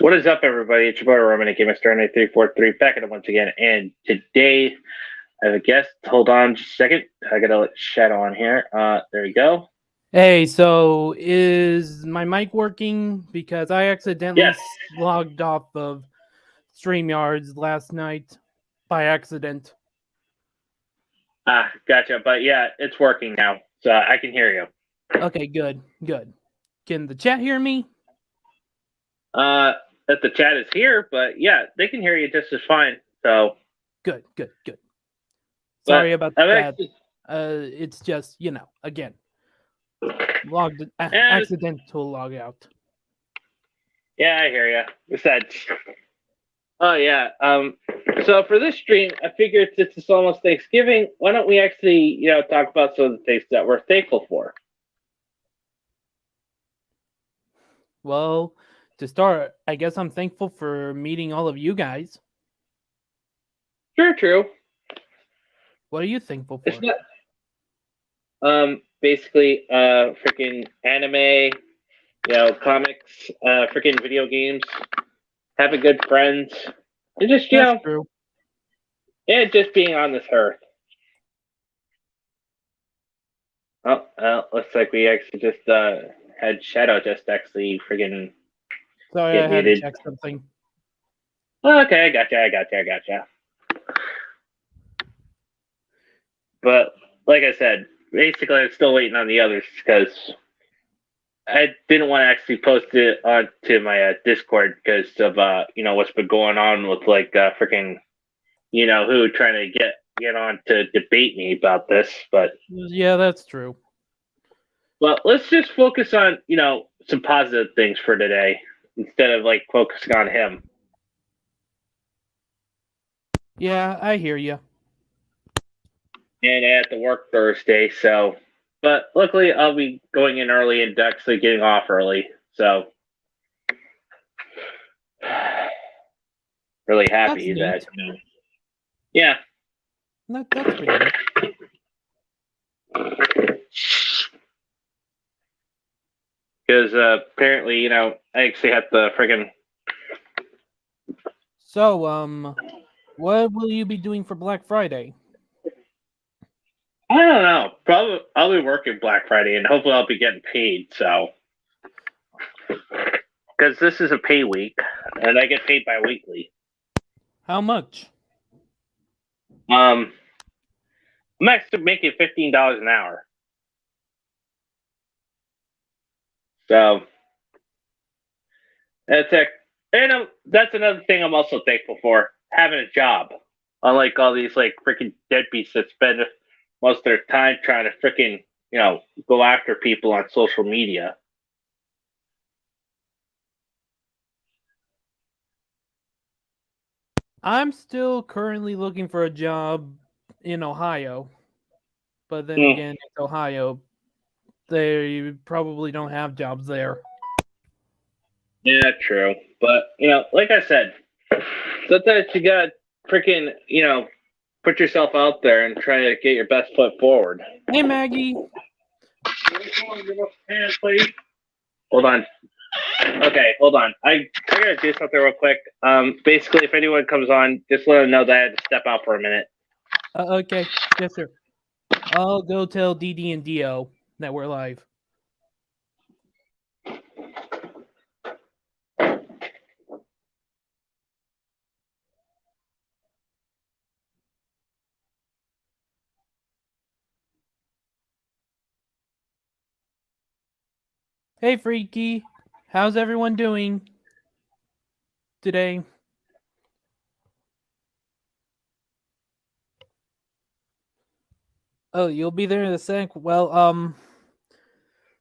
What is up, everybody? It's your boy Roman, aka Mr. 9343, back at it once again. And today I have a guest. Hold on just a second. I gotta let Shadow on here. There we go. Hey, so is my mic working? Because I accidentally Yes. logged off of StreamYards last night by accident. Gotcha. But yeah, it's working now, so I can hear you. Okay, good. Can the chat hear me? That the chat is here, but yeah, they can hear you just as fine. So, Good. but Sorry about I'm that. actually, It's just, again, yeah, accidental log out. yeah, I hear you. Besides, oh yeah. So for this stream, I figured since it's almost Thanksgiving, why don't we actually, talk about some of the things that we're thankful for. Well, to start, I guess I'm thankful for meeting all of you guys. Sure, true. What are you thankful It's for? not basically freaking anime, comics, freaking video games, having good friends, and just That's true. yeah, just being on this earth. Oh, looks like we actually just had Shadow just actually freaking Sorry, get I had to muted. check something. Okay, I gotcha. But like I said, basically I'm still waiting on the others because I didn't want to actually post it onto my Discord because of what's been going on with like freaking who trying to get on to debate me about this. Yeah, that's true. But let's just focus on some positive things for today instead of like focusing on him. Yeah, I hear you. And I have to work Thursday, so. But luckily, I'll be going in early and actually getting off early, so really That's happy that neat. yeah. That's pretty neat. Because apparently, I actually have to friggin' So, what will you be doing for Black Friday? I don't know. Probably I'll be working Black Friday and hopefully I'll be getting paid. So, because this is a pay week and I get paid bi-weekly. How much? I'm actually making $15 an hour. So that's it. And that's another thing I'm also thankful for, having a job. Unlike all these like freaking deadbeats that spend most of their time trying to freaking go after people on social media. I'm still currently looking for a job in Ohio, but then Mm. again, it's Ohio. They probably don't have jobs there. Yeah, true. But like I said, sometimes you gotta freaking put yourself out there and try to get your best foot forward. Hey, Maggie. Hold on. Okay, hold on. I gotta do something real quick. Basically, if anyone comes on, just let them know that I had to step out for a minute. Okay, yes, sir. I'll go tell DD and Dio that we're live. Hey, Freaky. How's everyone doing today? Oh, you'll be there in a sec. Well,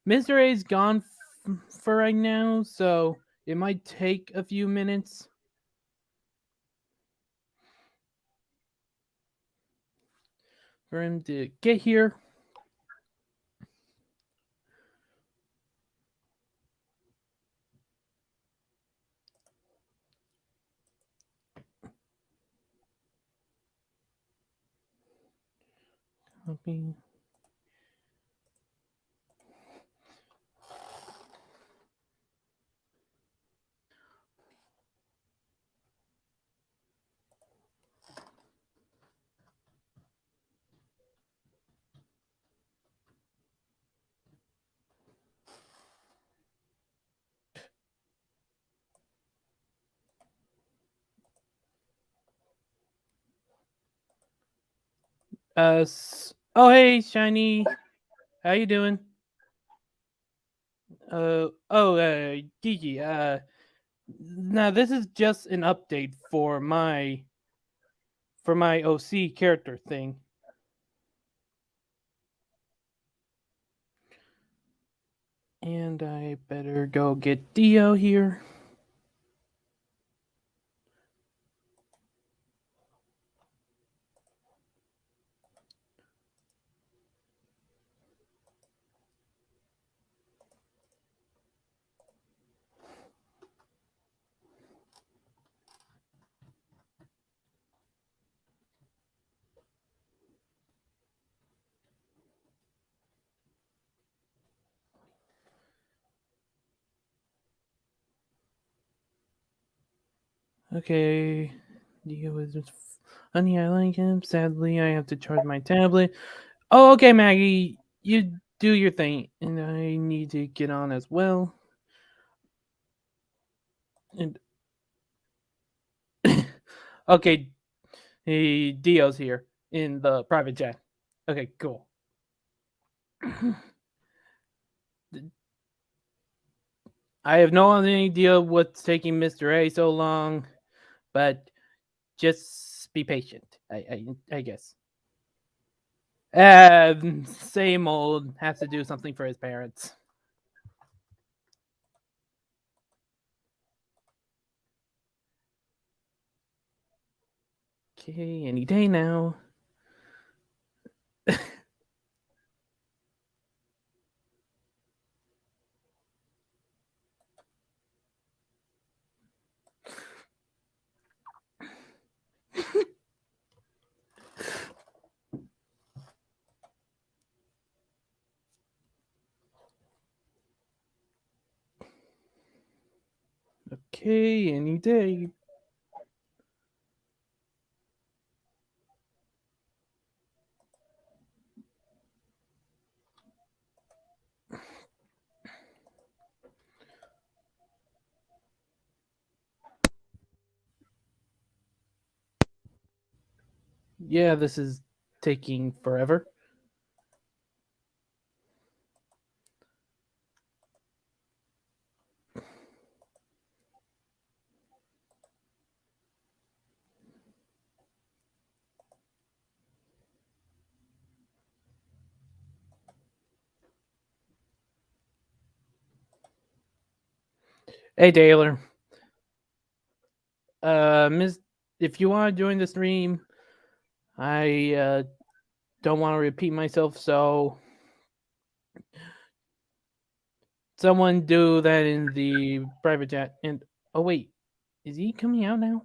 Mr. A's gone for right now, so it might take a few minutes for him to get here. Copy. Oh hey, Shiny, how you doing? Gigi. Now this is just an update for my OC character thing. And I better go get Dio here. Okay, Dio is just. Honey, I like him. Sadly, I have to charge my tablet. Oh, okay, Maggie, you do your thing, and I need to get on as well. And okay, hey, Dio's here in the private chat. Okay, cool. I have no idea what's taking Mr. A so long, but just be patient. I guess. Same old. Has to do something for his parents. Okay, any day now. Okay, any day. Yeah, this is taking forever. Hey, Taylor. Miss, if you want to join the stream, I don't want to repeat myself, so someone do that in the private chat. And oh wait, is he coming out now?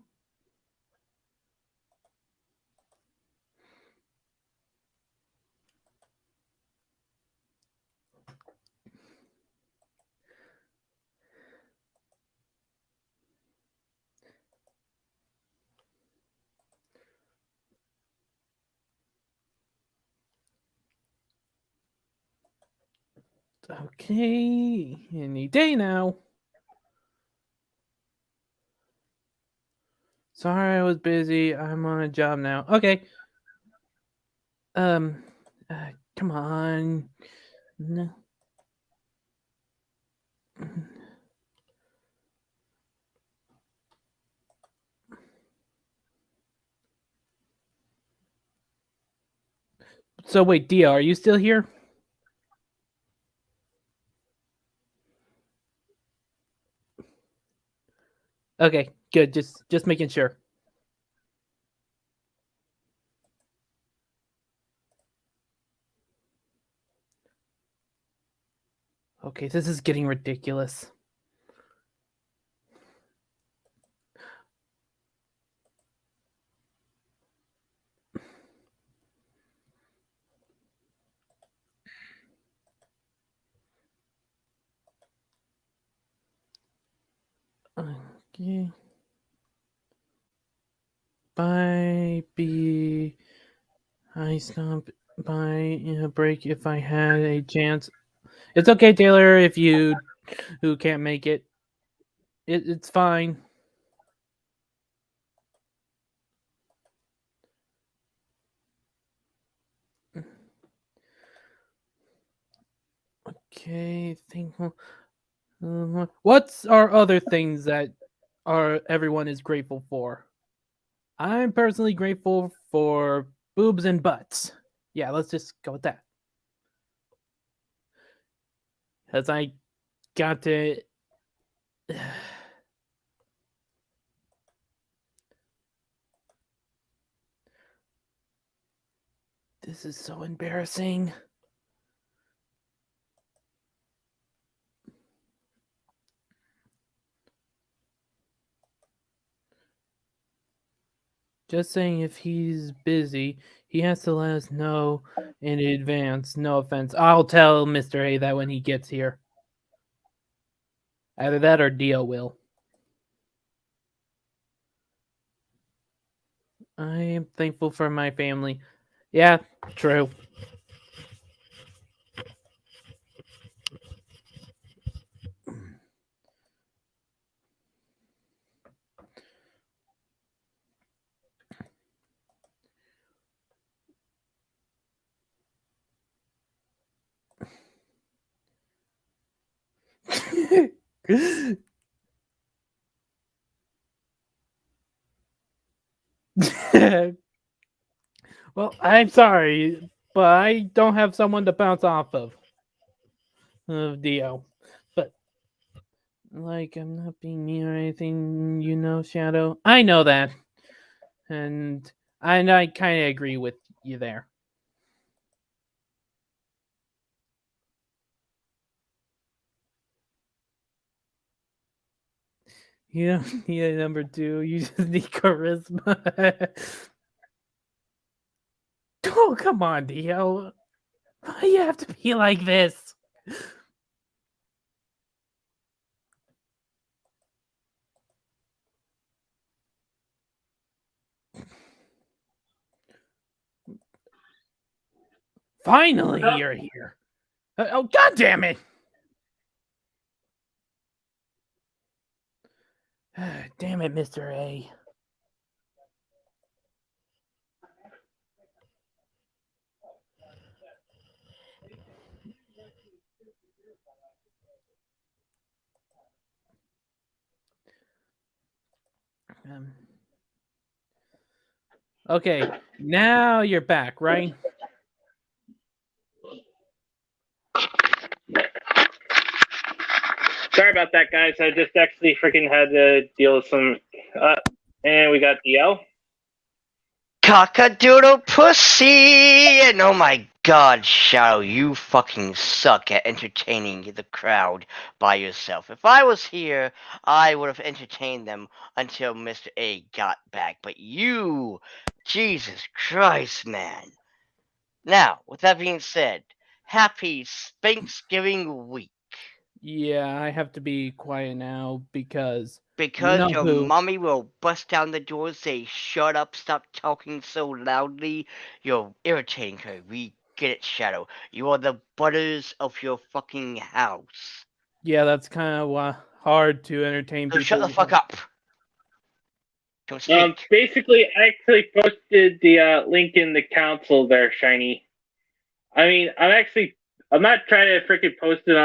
Okay, any day now. Sorry, I was busy. I'm on a job now. Okay. Um, come on. No. So wait, Dia, are you still here? Okay, good. Just making sure. Okay, this is getting ridiculous. Okay. Bye, B. I stop by in a break if I had a chance. It's okay, Taylor, if you who can't make it. It's fine. Okay, thankful. What's our other things that everyone is grateful for? I'm personally grateful for boobs and butts. Yeah, let's just go with that. Because I got to. This is so embarrassing. Just saying, if he's busy, he has to let us know in advance. No offense. I'll tell Mr. A that when he gets here. Either that or Dio will. I am thankful for my family. Yeah, true. Well, I'm sorry, but I don't have someone to bounce off of Dio. But like, I'm not being mean or anything, Shadow. I know that, and I kind of agree with you there. You don't need a number two. You just need charisma. Oh, come on, Dio. Why do you have to be like this? Finally, you're here. Oh, God damn it. Damn it, Mr. A. Okay, now you're back, right? Sorry about that, guys. I just actually freaking had to deal with some. And we got DL. Cockadoodle pussy! And oh my god, Shadow, you fucking suck at entertaining the crowd by yourself. If I was here, I would have entertained them until Mr. A got back. But you, Jesus Christ, man. Now, with that being said, happy Thanksgiving week. Yeah, I have to be quiet now because Because your who? mommy will bust down the door and say, "Shut up, stop talking so loudly. You're irritating her." We get it, Shadow. You are the butters of your fucking house. Yeah, that's kind of hard to entertain So people. shut the fuck up. Don't speak. Basically, I actually posted the link in the council there, Shiny. I mean, I'm not trying to freaking post it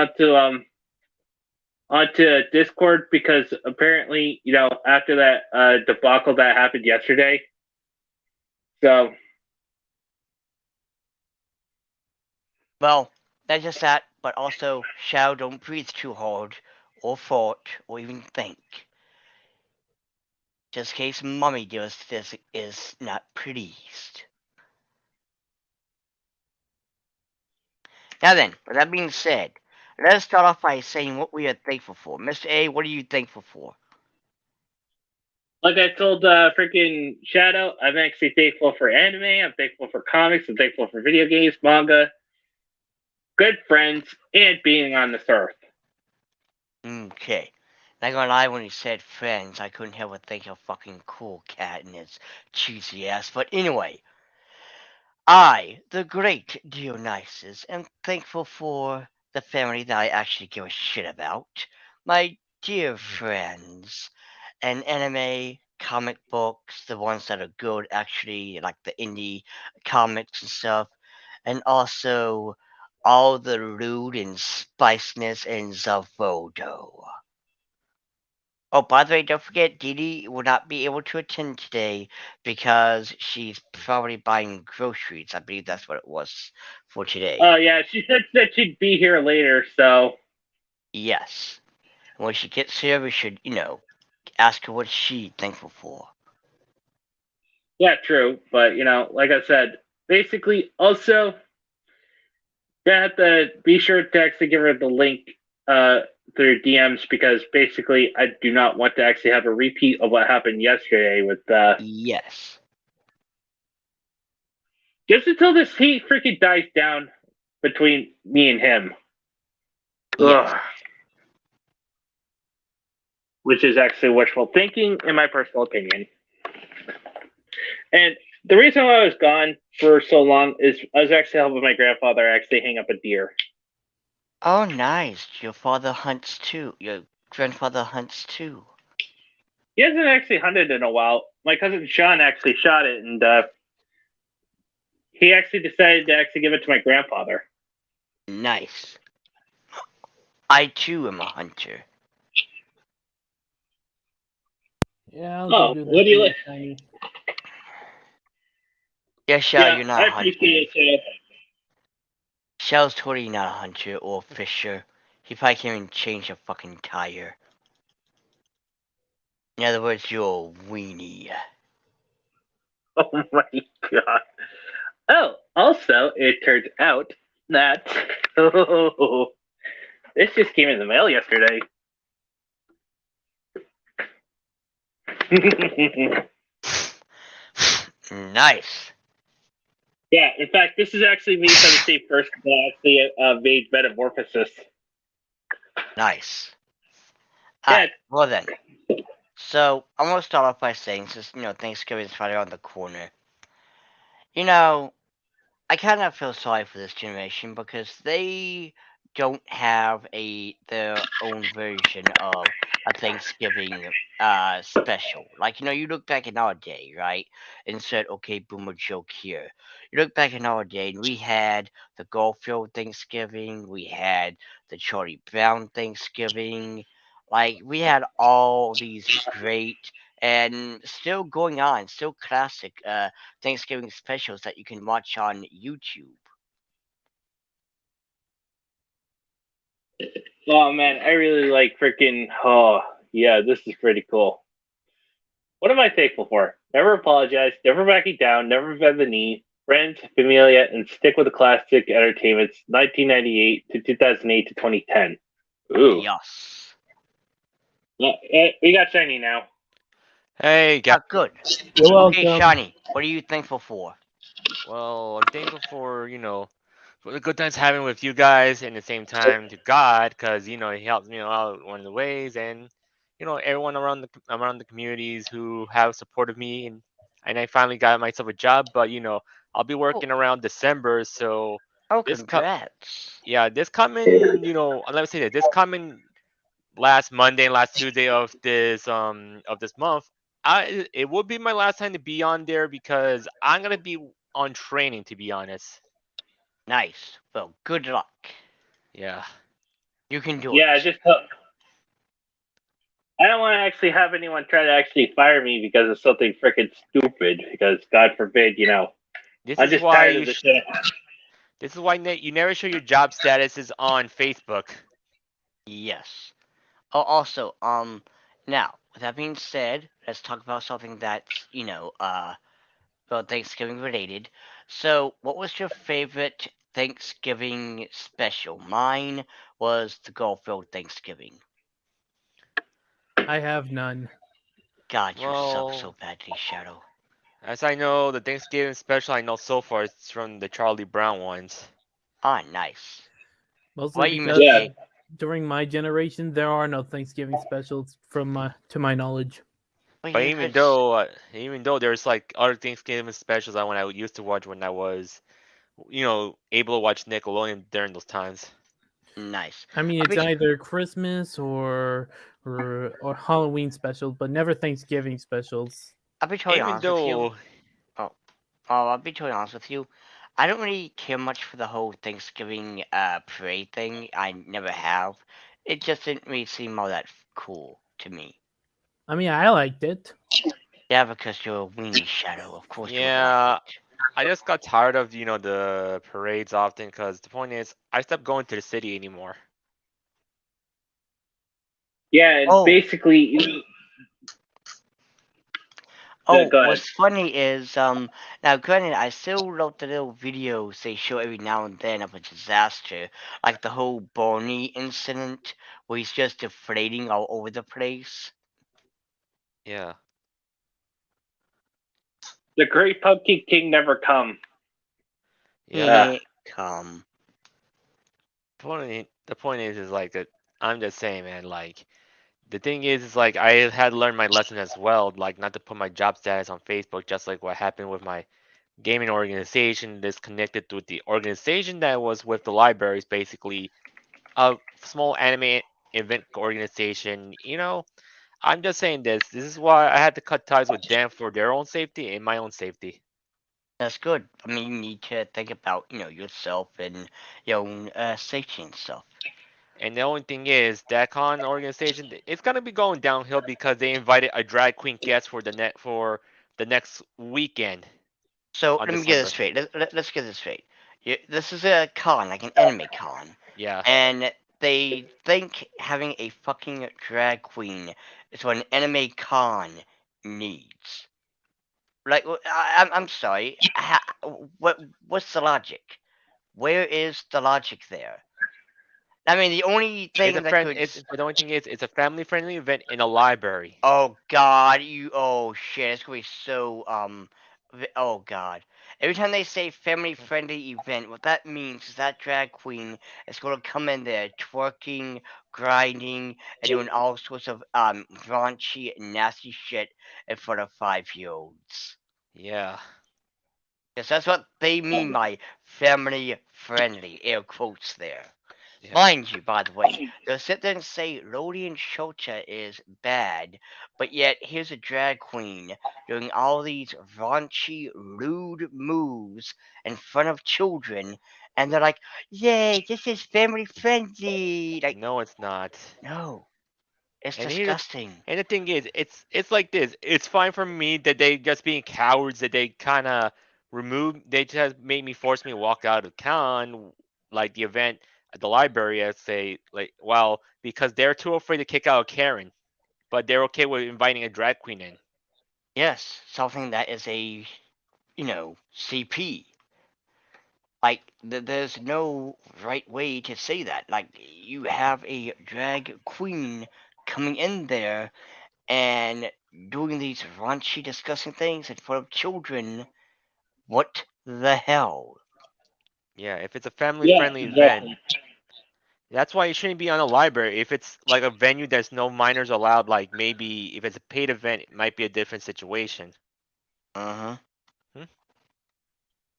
onto Discord because apparently, after that debacle that happened yesterday. So, Well, that's just that, but also, Shadow, don't breathe too hard, or fart, or even think. Just in case mommy does this is not pleased. Now then, with that being said, let us start off by saying what we are thankful for. Mr. A, what are you thankful for? like I told freaking Shadow, I'm actually thankful for anime. I'm thankful for comics. I'm thankful for video games, manga, good friends, and being on this earth. Okay. Not gonna lie, when you said friends, I couldn't help but think of fucking Cool Cat and his cheesy ass. But anyway, I, the great Dionysus, am thankful for the family that I actually give a shit about. My dear friends, and anime, comic books, the ones that are good actually, like the indie comics and stuff, and also all the rude and spiciness in the photo. Oh, by the way, don't forget, Dee Dee will not be able to attend today because she's probably buying groceries. I believe that's what it was for today. Oh yeah, she said that she'd be here later, so Yes. And when she gets here, we should, ask her what she's thankful for. yeah, true. But like I said, basically, also you have to be sure to actually give her the link through DMs because basically I do not want to actually have a repeat of what happened yesterday with Yes. just until this heat freaking dies down between me and him. Yes. Ugh. Which is actually wishful thinking, in my personal opinion. And the reason why I was gone for so long is I was actually helping my grandfather actually hang up a deer. Oh, nice. Your father hunts too. Your grandfather hunts too. He hasn't actually hunted in a while. My cousin Sean actually shot it, and he actually decided to actually give it to my grandfather. Nice. I too am a hunter. Yeah, I'll Oh, go do what that do for you you, like? Shiny. Yeah, Shell, Yeah, you're I not a hunter. appreciate it. Shell's totally not a hunter or fisher. He probably can't even change a fucking tire. In other words, you're a weenie. Oh my god. Oh, also, it turns out that this just came in the mail yesterday. Nice. Yeah, in fact, this is actually me from the same person that actually made Metamorphosis. Nice. Yeah. Alright, well then. So, I'm gonna start off by saying, since, Thanksgiving's right around the corner. I kind of feel sorry for this generation because they don't have their own version of a Thanksgiving special. Like, you look back in our day, right, and said, okay, boomer joke here. You look back in our day, and we had the Garfield Thanksgiving, we had the Charlie Brown Thanksgiving, like we had all these great and still going on, still classic Thanksgiving specials that you can watch on YouTube. Oh man, I really like freaking. Oh yeah, this is pretty cool. What am I thankful for? Never apologize, never backing down, never bend the knee. Friends, familia, and stick with the classic entertainments. 1998 to 2008 to 2010. Ooh, Yes. yeah, we got shiny now. Hey, guys. Good. You're Okay, welcome. Shani, what are you thankful for? Well, I'm thankful for the good times having with you guys, and at the same time to God, because He helps me out one of the ways, and everyone around the communities who have supported me, and I finally got myself a job, but I'll be Oh, working around December, so oh, this co- congrats. yeah, this coming, let me say that this coming last Monday and last Tuesday of this month, it will be my last time to be on there because I'm gonna be on training, to be honest. Nice. Well, good luck. Yeah. You can do Yeah, it. I don't want to actually have anyone try to actually fire me because of something freaking stupid. Because God forbid, This I'm is just why tired you of this sh- shit. this is why you never show your job statuses on Facebook. Yes. Oh, also, now, with that being said, let's talk about something that's, well, Thanksgiving related. So, what was your favorite Thanksgiving special? Mine was the Garfield Thanksgiving. I have none. God, you suck so Well, badly, Shadow. as I know, the Thanksgiving special I know so far is from the Charlie Brown ones. Ah, nice. Mostly What you because Yeah, mistake? during my generation there are no Thanksgiving specials to my knowledge. Well, But you could. s- even though there's like other Thanksgiving specials I when I used to watch when I was able to watch Nickelodeon during those times. Nice. I mean, I'll it's be. either Christmas or Halloween specials, but never Thanksgiving specials. I'll be totally Even honest with you. though Oh, I'll be totally honest with you. I don't really care much for the whole Thanksgiving parade thing. I never have. It just didn't really seem all that cool to me. I mean, I liked it. Yeah, because you're a weenie shadow. Of course you would like Yeah, it. I just got tired of the parades often because the point is I stopped going to the city anymore. Yeah, and Oh, basically, oh, go ahead. what's funny is now granted I still love the little videos they show every now and then of a disaster, like the whole Barney incident where he's just deflating all over the place. Yeah, The Great Pumpkin King never come. yeah. Yeah, come. The point is like that. I'm just saying, man. Like the thing is like I had learned my lesson as well. Like not to put my job status on Facebook, just like what happened with my gaming organization. This connected with the organization that was with the libraries, basically a small anime event organization. I'm just saying this. This is why I had to cut ties with them for their own safety and my own safety. That's good. I mean, you need to think about, yourself and your own safety and stuff. And the only thing is, that con organization, it's gonna be going downhill because they invited a drag queen guest for the next weekend So on let me get this December. straight. Let's get this straight. This is a con, like an anime con, Yeah, and they think having a fucking drag queen is what an anime con needs. Like, I'm sorry. What's the logic? Where is the logic there? I mean, the only it's a thing that friend. could. But the only thing is, it's a family-friendly event in a library. Oh God, oh shit, it's gonna be so oh God. Every time they say family friendly event, what that means is that drag queen is gonna come in there twerking, grinding, and doing all sorts of raunchy, nasty shit in front of 5-year-olds. Yeah, Yes, that's what they mean by family friendly, air quotes there. yeah. Mind you, by the way, they'll sit there and say Lodian Shota is bad, but yet here's a drag queen doing all these raunchy, lewd moves in front of children, and they're like, "Yay, this is family friendly!" Like, No, it's not. no, it's And here, disgusting. and the thing is, it's like this. It's fine for me that they just being cowards that they kind of remove. They just made me force me to walk out of town, like the event at the library. I'd say like, well, because they're too afraid to kick out Karen, but they're okay with inviting a drag queen in. Yes, something that is CP. Like, there's no right way to say that. Like, you have a drag queen coming in there and doing these raunchy, disgusting things in front of children. What the hell? Yeah, if it's a Yeah, family-friendly event, exactly. that's why it shouldn't be on a library. If it's like a venue that's no minors allowed, like maybe if it's a paid event, it might be a different situation. Uh huh. Hmm?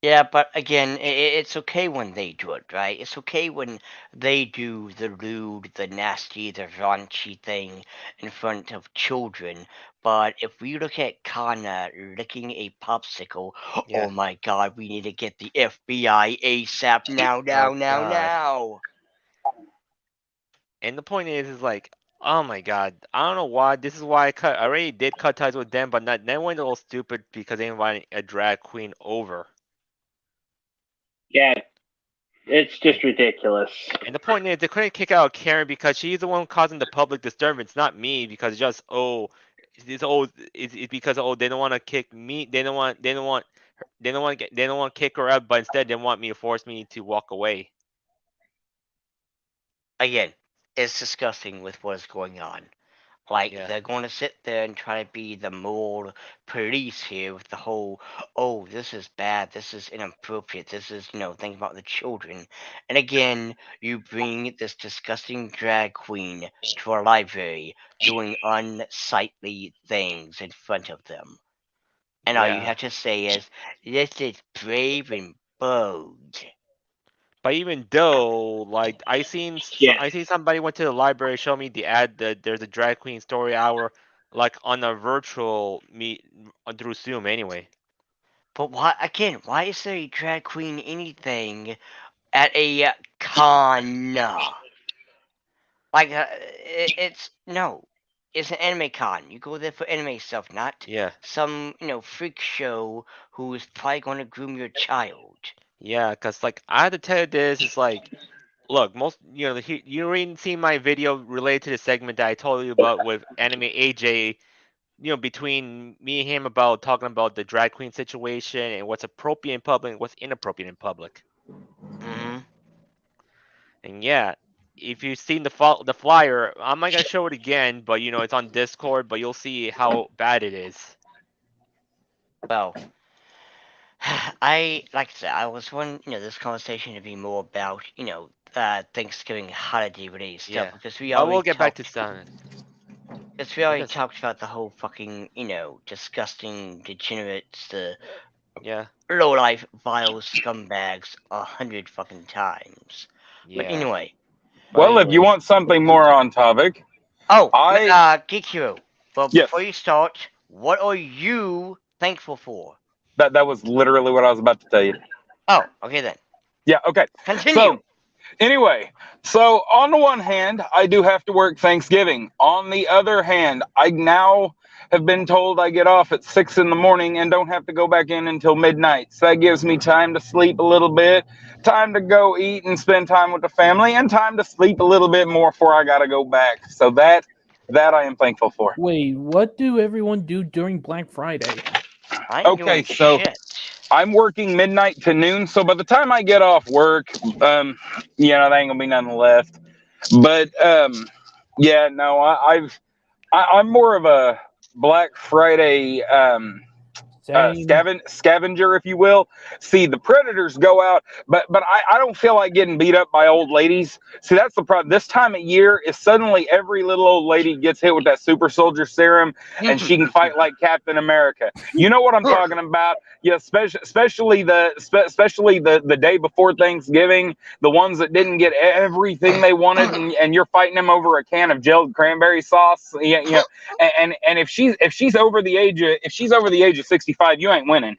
Yeah, but again, it's okay when they do it, right? It's okay when they do the lewd, the nasty, the raunchy thing in front of children. But if we look at Kana licking a popsicle, Yeah. oh my god, we need to get the FBI ASAP now, Oh now, now, God. now. And the point is like, oh my God, I don't know why. This is why I already did cut ties with them, but not, then went a little stupid because they invited a drag queen over. Yeah, it's And, just ridiculous. and the point is, they couldn't kick out Karen because she's the one causing the public disturbance, not me. Because just it's because they don't want to kick me. They don't want to kick her out, but instead they want me to force me to walk away. Again, it's disgusting with what is going on. Like, Yeah. they're going to sit there and try to be the moral police here with the whole, oh, this is bad, this is inappropriate, this is, think about the children. And again, you bring this disgusting drag queen to our library doing unsightly things in front of them. And all you Yeah. have to say is, this is brave and bold. But even though, like, Yeah, I seen somebody went to the library, show me the ad that there's a drag queen story hour, like on a virtual meet through Zoom anyway. But why again? Why is there a drag queen anything at a con? Like it's no, it's an anime con. You go there for anime stuff, not Yeah. some freak show who is probably going to groom your child. Yeah, because like I had to tell you this, it's like, look, most you already seen my video related to the segment that I told you about with anime AJ. Between me and him about talking about the drag queen situation and what's appropriate in public and what's inappropriate in public. Mm-hmm. And yeah, if you've seen the flyer, I'm not gonna show it again, but it's on Discord, but you'll see how bad it is. Well, I like I said, I was wanting this conversation to be more about Thanksgiving holiday related stuff Yeah, because we but we'll already get back to talked. Sonic. Because we already Because talked about the whole fucking disgusting degenerates, the yeah, low life vile scumbags 100 fucking times. But yeah. anyway. But Well, if you anyway, want something more on topic, Oh, I Geek Hero. But yes, before you start, what are you thankful for? that was literally what I was about to tell you. Oh, okay then. Yeah, okay. Continue. So anyway, so on the one hand, I do have to work Thanksgiving. On the other hand, I now have been told I get off at 6 in the morning and don't have to go back in until midnight. So that gives me time to sleep a little bit, time to go eat and spend time with the family, and time to sleep a little bit more before I gotta go back. So that I am thankful for. Wait, what do everyone do during Black Friday? I ain't Okay, doing so shit. I'm working midnight to noon, so by the time I get off work, there ain't gonna be nothing left. But yeah, no, I'm more of a Black Friday Same. scavenger, if you will. See, the predators go out, but I don't feel like getting beat up by old ladies. See, that's the problem. This time of year is suddenly every little old lady gets hit with that super soldier serum, and she can fight like Captain America. You know what I'm talking about? Yeah, especially the day before Thanksgiving, the ones that didn't get everything they wanted, and you're fighting them over a can of gelled cranberry sauce. Yeah, and if she's over the age of 65, you ain't winning.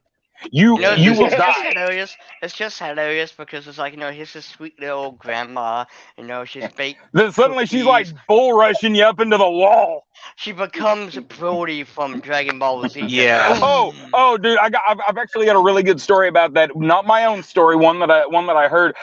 You yeah, you will It's just die. hilarious. It's just hilarious because it's like, here's this sweet little grandma, she's baked Then suddenly she's like cookies. bull rushing you up into the wall. She becomes Brody from Dragon Ball Z. Just yeah, boom. Dude, I've actually got a really good story about that. Not my own story, one that I heard.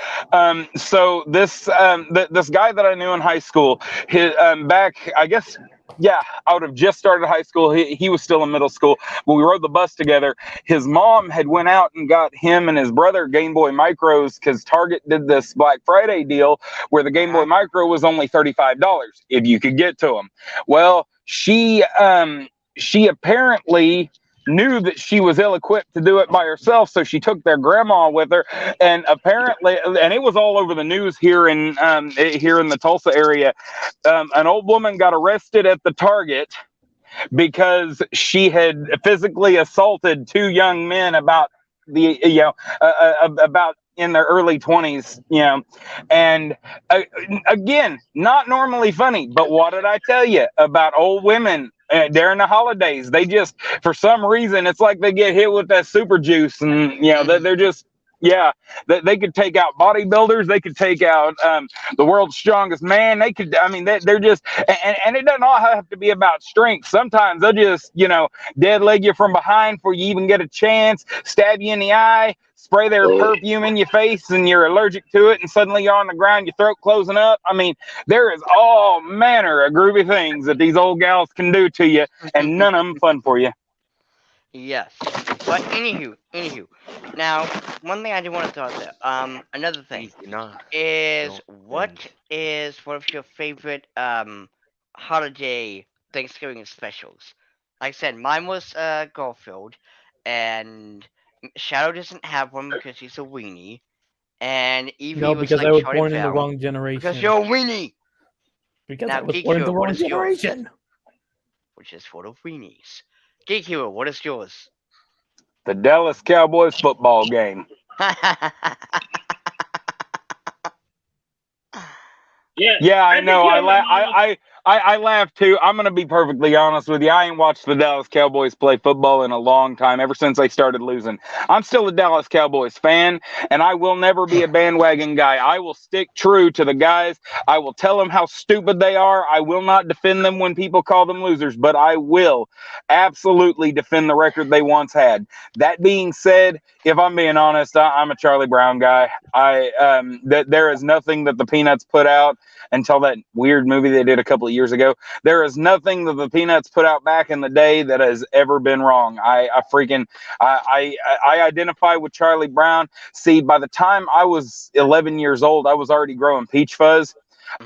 So this guy that I knew in high school, his back, I guess, yeah, I would have just started high school. He was still in middle school. When we rode the bus together, his mom had went out and got him and his brother Game Boy Micros because Target did this Black Friday deal where the Game Boy Micro was only $35 if you could get to them. Well, she apparently knew that she was ill-equipped to do it by herself, so she took their grandma with her, and apparently, and it was all over the news here in the Tulsa area. An old woman got arrested at the Target because she had physically assaulted two young men about about in their early 20s, and again, not normally funny, but what did I tell you about old women during the holidays? They just, for some reason, it's like they get hit with that super juice, and they're just, yeah, they could take out bodybuilders, they could take out the world's strongest man, they could, I mean, they're just, and it doesn't all have to be about strength. Sometimes they'll just, dead leg you from behind before you even get a chance, stab you in the eye, spray their perfume in your face, and you're allergic to it, and suddenly you're on the ground, your throat closing up. I mean, there is all manner of groovy things that these old gals can do to you, and none of them fun for you. Yes. But anywho. Now, one thing I do want to throw out there. Another thing please do not. is Don't what binge. is one of your favorite holiday Thanksgiving specials? Like I said, mine was Garfield, and Shadow doesn't have one because he's a weenie, and Evie No, was because like I was Charlie born in the Brown wrong because generation. you're a weenie. Because Now, I was Geek born in the Hero, what wrong is yours? generation. Which is full of weenies. Geek Hero, what is yours? The Dallas Cowboys football game. Yeah, Yeah, I think know. you I and my mom. I laugh too. I'm going to be perfectly honest with you. I ain't watched the Dallas Cowboys play football in a long time, ever since they started losing. I'm still a Dallas Cowboys fan, and I will never be a bandwagon guy. I will stick true to the guys. I will tell them how stupid they are. I will not defend them when people call them losers, but I will absolutely defend the record they once had. That being said, if I'm being honest, I'm a Charlie Brown guy. There is nothing that the Peanuts put out until that weird movie they did a couple of years ago. There is nothing that the Peanuts put out back in the day that has ever been wrong. I identify with Charlie Brown. See, by the time I was 11 years old, I was already growing peach fuzz.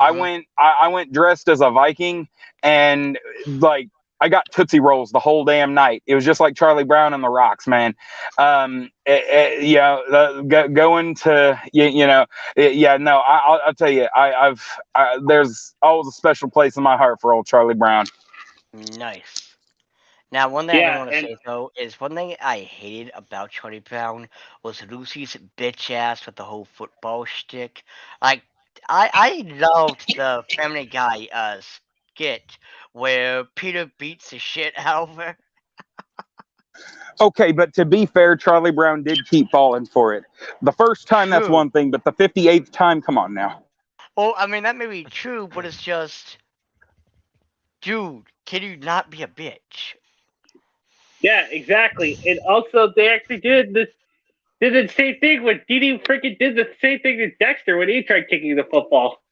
I went dressed as a Viking, and like I got Tootsie Rolls the whole damn night. It was just like Charlie Brown and the Rocks, man. Going to no, I'll tell you, there's always a special place in my heart for old Charlie Brown. Nice. Now, one thing I Yeah, don't want to and- say though is one thing I hated about Charlie Brown was Lucy's bitch ass with the whole football shtick. Like, I loved the Family Guy skit where Peter beats the shit out of her. Okay, but to be fair, Charlie Brown did keep falling for it. The first time, that's True. one thing, but the 58th time, come on now. Well, I mean that may be true, but it's just, dude, can you not be a bitch? Yeah, exactly. And also, they actually did the same thing when Dee Dee freaking did the same thing to Dexter when he tried kicking the football.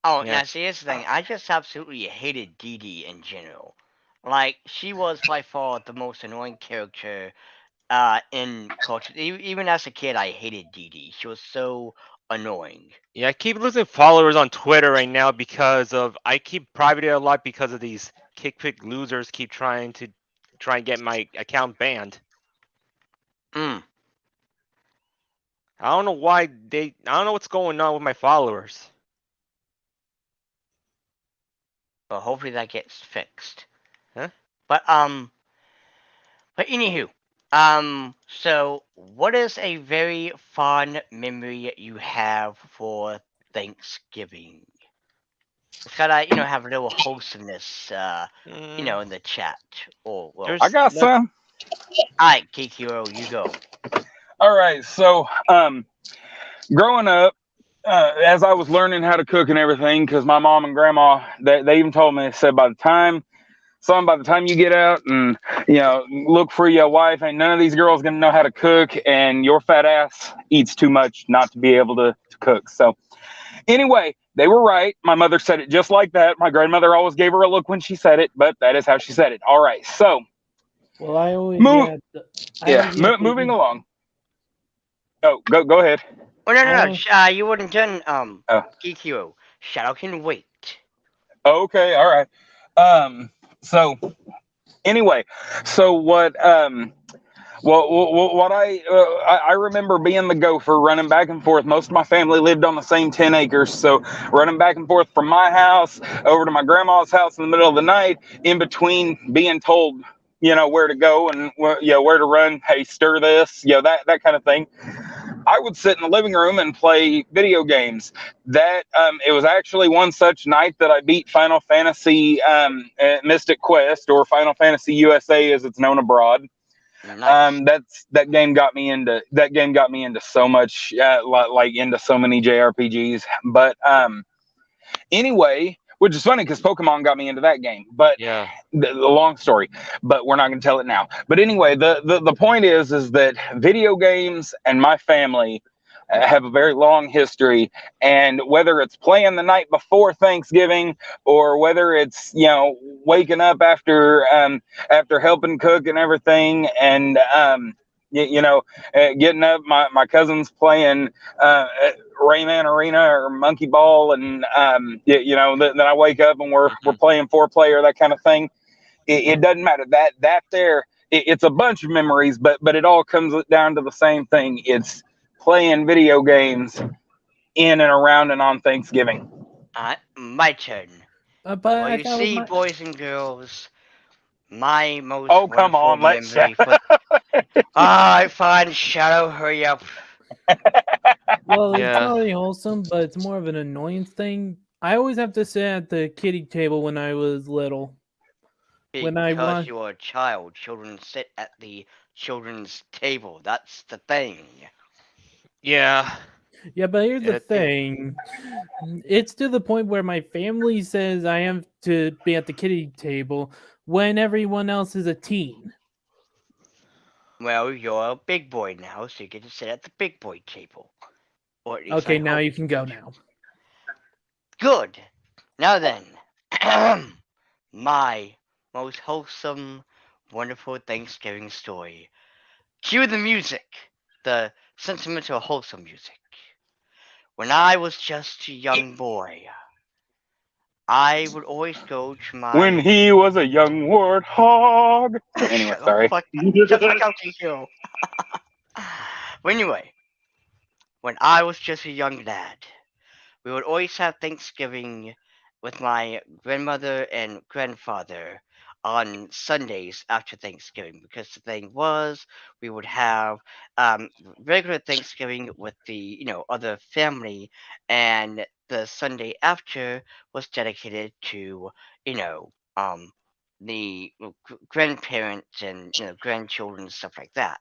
Oh, Yeah. now see, here's the thing. I just absolutely hated Dee Dee in general. Like, she was by far the most annoying character in culture. Even as a kid, I hated Dee Dee. She was so annoying. Yeah, I keep losing followers on Twitter right now because of I keep privating a lot because of these kick pick losers keep trying and get my account banned. Mm. I don't know why I don't know what's going on with my followers. But hopefully that gets fixed. Huh? But anywho, so what is a very fond memory you have for Thanksgiving? It's gotta, have a little wholesomeness, in the chat. Or well, There's- I got Look. some. alright, Geek Hero, you go. All right, so growing up, as I was learning how to cook and everything, because my mom and grandma, they even told me, they said, by the time you get out and look for your wife, ain't none of these girls gonna know how to cook, and your fat ass eats too much not to be able to cook. So anyway, they were right. My mother said it just like that. My grandmother always gave her a look when she said it, but that is how she said it. All right, so Well, I always moving along. Oh, go ahead. Oh no, Oh. you wouldn't done Oh. Geek Hero. Shadow can wait. Okay, all right. So anyway, so what I remember being the gopher running back and forth. Most of my family lived on the same 10 acres, so running back and forth from my house over to my grandma's house in the middle of the night, in between being told where to go and where to run. Hey, stir this, that kind of thing. I would sit in the living room and play video games. That it was actually one such night that I beat Final Fantasy Mystic Quest, or Final Fantasy USA as it's known abroad. Nice. That game got me into so much, like into so many JRPGs. But anyway, which is funny because Pokemon got me into that game. But Yeah. the long story, but we're not going to tell it now. But anyway, the point is that video games and my family have a very long history, and whether it's playing the night before Thanksgiving, or whether it's waking up after helping cook and everything, and getting up, my cousins playing Rayman Arena or Monkey Ball, and then I wake up and we're playing 4-player, that kind of thing. It doesn't matter. That there, it's a bunch of memories, but it all comes down to the same thing. It's playing video games in and around and on Thanksgiving. My turn. but Well, I you thought see, my, boys and girls, my most Oh, come wonderful on, let's memory for. Alright, fine, Shadow, hurry up. well, it's Yeah. not really wholesome, but it's more of an annoyance thing. I always have to sit at the kiddie table when I was little. When I Because want, you are a child, children sit at the children's table. That's the thing. Yeah. yeah, but here's the I think. thing. It's to the point where my family says I have to be at the kiddie table when everyone else is a teen. Well, you're a big boy now, so you get to sit at the big boy table. Or at least I Okay, now hope. you can go now. Good. Now then, my most wholesome, wonderful Thanksgiving story. Cue the music. The sentimental, wholesome music. When I was just a young boy, I would always go to When my. he was a young warthog. Anyway, Shut the sorry. fuck. Shut the fuck out, you. But anyway, when I was just a young lad, we would always have Thanksgiving with my grandmother and grandfather on Sundays after Thanksgiving because the thing was we would have regular Thanksgiving with the other family, and the Sunday after was dedicated to you know the grandparents and grandchildren and stuff like that.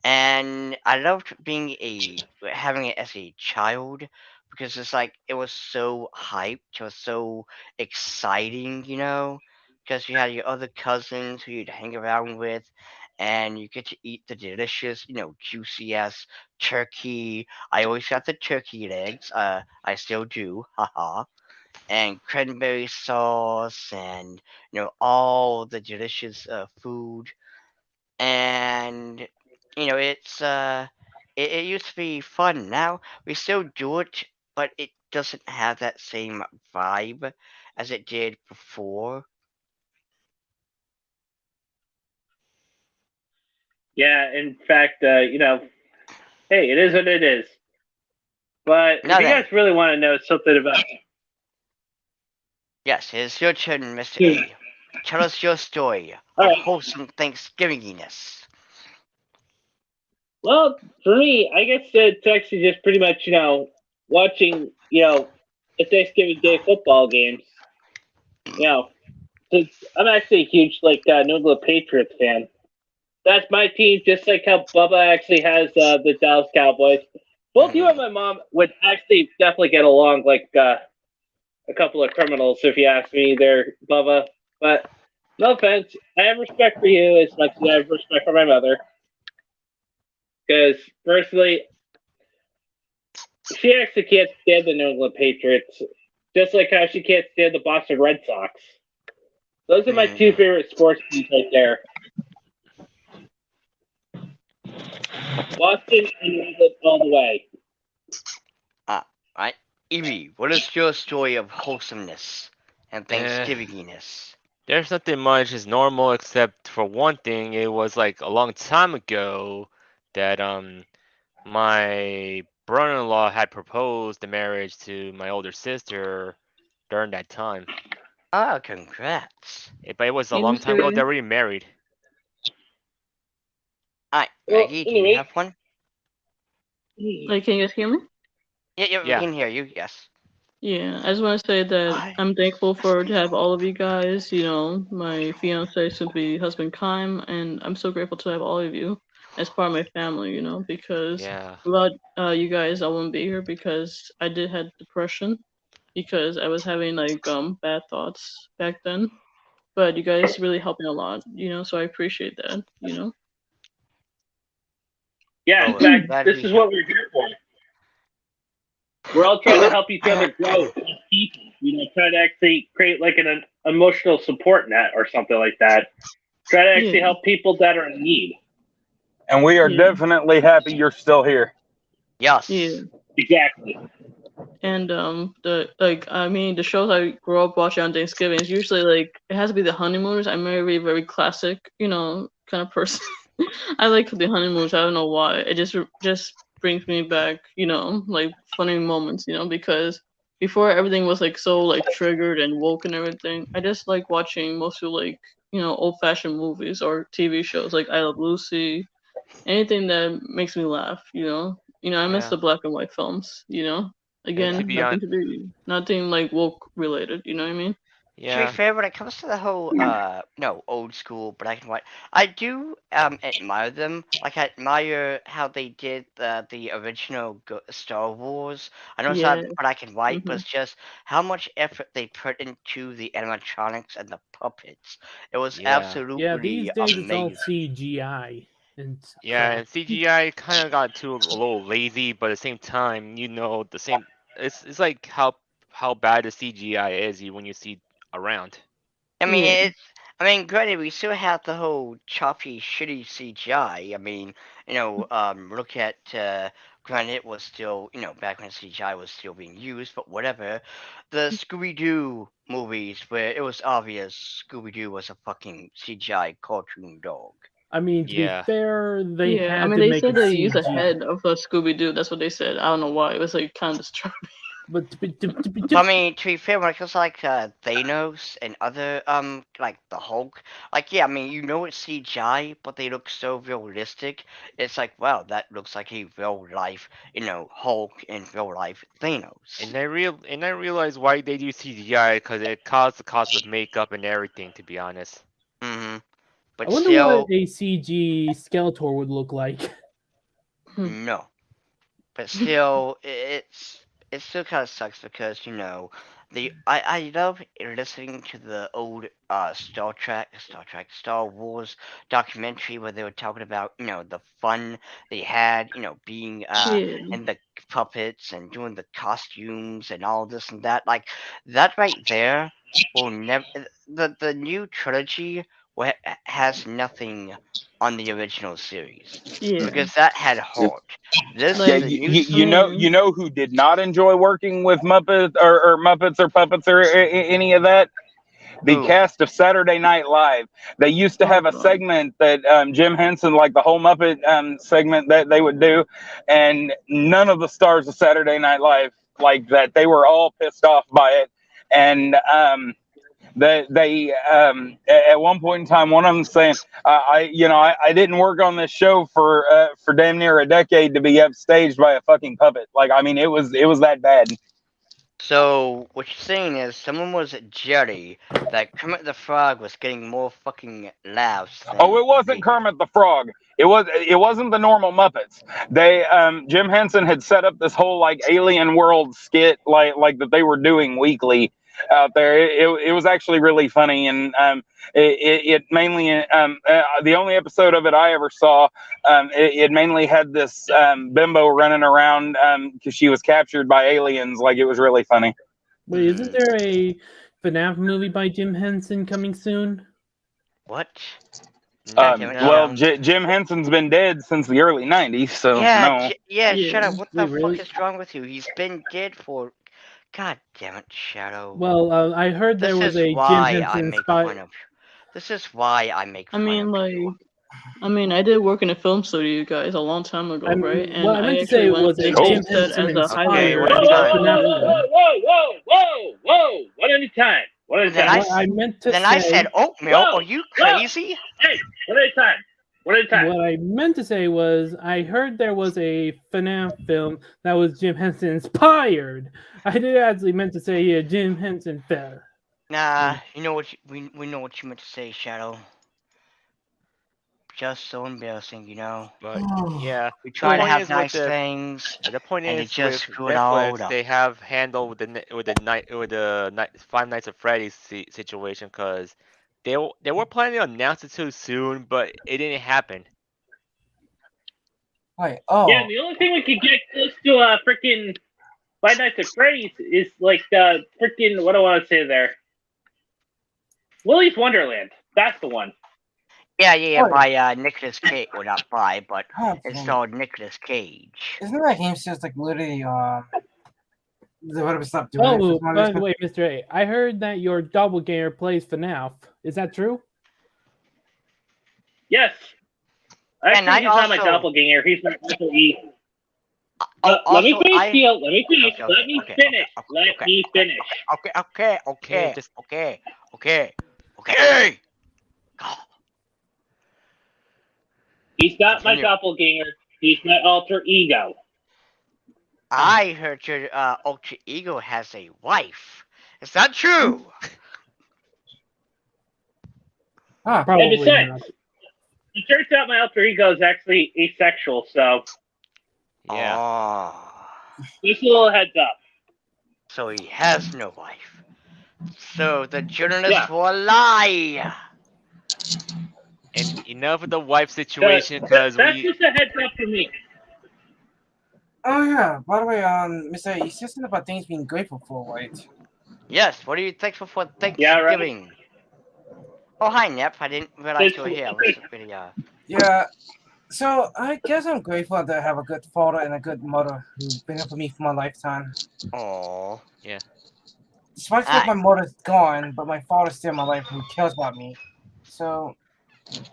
And I loved being a having it as a child because it's like it was so hyped, it was so exciting, because you had your other cousins who you'd hang around with, and you get to eat the delicious, juicy ass turkey. I always got the turkey legs. I still do, haha. And cranberry sauce, and all the delicious food. And it used to be fun. Now we still do it, but it doesn't have that same vibe as it did before. Yeah, in fact, hey, it is what it is. But if Now you then, guys really want to know something about, yes, it's your turn, Mr. all A. Tell us your story of right. wholesome Thanksgivinginess. Well, for me, I guess it's actually just pretty much watching the Thanksgiving Day football games. You know, 'cause I'm actually a huge New England Patriots fan. That's my team, just like how Bubba actually has the Dallas Cowboys. Both you and Mhm. my mom would actually definitely get along like a couple of criminals, if you ask me, there, Bubba. But no offense, I have respect for you as much as I have respect for my mother. Because personally, she actually can't stand the New England Patriots, just like how she can't stand the Boston Red Sox. Those are my two Mhm. favorite sports teams right there. Boston and New England all the way. Ah, right. Evie, what is your story of wholesomeness and Eh, Thanksgivinginess? there's nothing much. It's normal, except for one thing. It was like a long time ago that my brother-in-law had proposed the marriage to my older sister during that time. Ah, congrats. But it was a long time ago. Into They're already married. Alright, Well, Maggie, do you anyway, have one? like, can you guys hear me? Yeah, yeah, we Yeah. can hear you. Yes. Yeah, I just want to say that Hi. I'm thankful for to have all of you guys. My fiance, soon to be husband, Kime, and I'm so grateful to have all of you as part of my family. Because Yeah. without you guys, I wouldn't be here because I did have depression because I was having like bad thoughts back then. But you guys really helped me a lot. So I appreciate that. yeah, Well, in we're fact, glad this we is what helped. we're here for. We're all trying to help each other grow as people. Try to actually create like an emotional support net or something like that. Try to Yeah, actually help people that are in need. And we are yeah, definitely happy you're still here. yeah. Yes. Exactly. And the shows I grew up watching on Thanksgiving is usually like it has to be the honeymooners. I'm very very classic, kind of person. I like the honeymooners. I don't know why. It just brings me back, like funny moments, because before everything was like so like triggered and woke and everything. I just like watching mostly like old fashioned movies or TV shows like I Love Lucy, anything that makes me laugh. I miss Yeah. the black and white films. Again, to be on, nothing like woke related. You know what I mean? To be yeah, fair, when it comes to the whole old school black and white, I do admire them. Like I admire how they did the original Star Wars. I know it's Yeah. not black and white, but Mhm. it's just how much effort they put into the animatronics and the puppets. It was yeah, Yeah, these absolutely days it's all amazing. CGI and yeah. crap. And CGI kind of got too a little lazy, but at the same time, the same. It's like how bad the CGI is when you see around. I mean, Yeah. granted, we still have the whole choppy, shitty CGI. I mean, look at granted, it was still, back when CGI was still being used, but whatever. The Scooby Doo movies, where it was obvious Scooby Doo was a fucking CGI cartoon dog. I mean, to be Yeah, fair, they Yeah. I had mean, to they make said it they use a CG. head of a Scooby Doo. That's what they said. I don't know why. It was like kind of disturbing. But I mean, to be fair, when it comes to like Thanos and other like the Hulk, like yeah, I mean it's CGI, but they look so realistic. It's like wow, that looks like a real life, Hulk and real life Thanos. and I realized why they do CGI because it costs the cost of makeup and everything. To be honest, hmm I But wonder what still, a CG Skeletor would look like. no. But still, it still kind of sucks because I love listening to the old Star Wars documentary where they were talking about the fun they had being Yeah. in the puppets and doing the costumes and all this and that, like that right there will never, the new trilogy has nothing on the original series Yeah. because that had heart. Yeah, Like, The new I mean, you know who did not enjoy working with Muppets or Muppets or puppets or any of that? The who? cast of Saturday Night Live. They used to oh have a god. segment that Jim Henson, like the whole Muppet segment that they would do, and none of the stars of Saturday Night Live like that. They were all pissed off by it, and at one point in time, one of them saying, I didn't work on this show for damn near a decade to be upstaged by a fucking puppet. Like, I mean, it was that bad. So what you're saying is someone was jelly that Kermit the Frog was getting more fucking laughs Oh, than it wasn't they did. Kermit the Frog. It wasn't the normal Muppets. They Jim Henson had set up this whole like alien world skit like that they were doing weekly out there. It was actually really funny, and it mainly the only episode of it I ever saw, it mainly had this bimbo running around because she was captured by aliens. Like, it was really funny. Wait, isn't there a FNAF movie by Jim Henson coming soon? What? God damn it, Well, no. Shadow. Jim Henson's been dead since the early '90s, so Yeah, no. yeah, Yeah. Shadow. What the Wait, fuck really? is wrong with you? He's been dead for. God damn it, Shadow. Well, I heard there This was is a Jim why I Henson make spy. fun of. This is why I make I fun mean, of like, you. I did work in a film studio, you guys, a long time ago, right? What And I I meant to actually say went was to a the same Jim Oh. set Henson as a Okay, one inspired at a highlighter time. FNAF film. Whoa! One at a time. One at a Then time. What I meant to then I said say, oatmeal. Are you crazy? Hey, one at a time. One at a time. what I meant to say was, I heard there was a FNAF film that was Jim Henson inspired. I did actually meant to say Jim Henson film. Nah, you know what? We know what you meant to say, Shadow. Just so embarrassing, But yeah, We the try to point have is with nice the things, the point and they is just with screw it all Netflix, up. they have handled with the Five Nights at Freddy's situation because they were planning to announce it too soon, but it didn't happen. Wait, Yeah, and the only thing we could get close to freaking Five Nights at Freddy's is like freaking what do I want to say there? Willy's Wonderland. That's the one. Yeah, Oh. by Nicolas Cage. Well, not by, but oh, it damn. starred Nicolas Cage. Isn't that game just like literally what we stopped doing? Oh, by the way, Mr. A, I heard that your doppelganger plays FNAF. Is that true? Yes. And I Actually, he's not my also- doppelganger. He's my Uncle E. also, Let me finish, I- Theo. Let me finish. Okay, Let me okay, finish. okay, Let okay, me okay, finish. Okay, just- okay. God. He's not my Continue. doppelganger. He's my alter ego. I heard your alter ego has a wife. Is that true? Huh. And Probably besides, not. it turns out my alter ego is actually asexual, so Yeah. Oh. just a little heads up. So he has no wife. So the journalist Yeah. will lie. And enough of the wife situation, because That's we. just a heads up for me. Oh yeah. By the way, Mr. You said something about things being grateful for, right? Yes, what are you thankful for Yeah, right. Thanksgiving? Oh, hi, Nep. I didn't realize you were here. I was really, Yeah. So I guess I'm grateful that I have a good father and a good mother who's been there for me for my lifetime. Oh. Despite the fact my mother's gone, but my father's still in my life who cares about me. So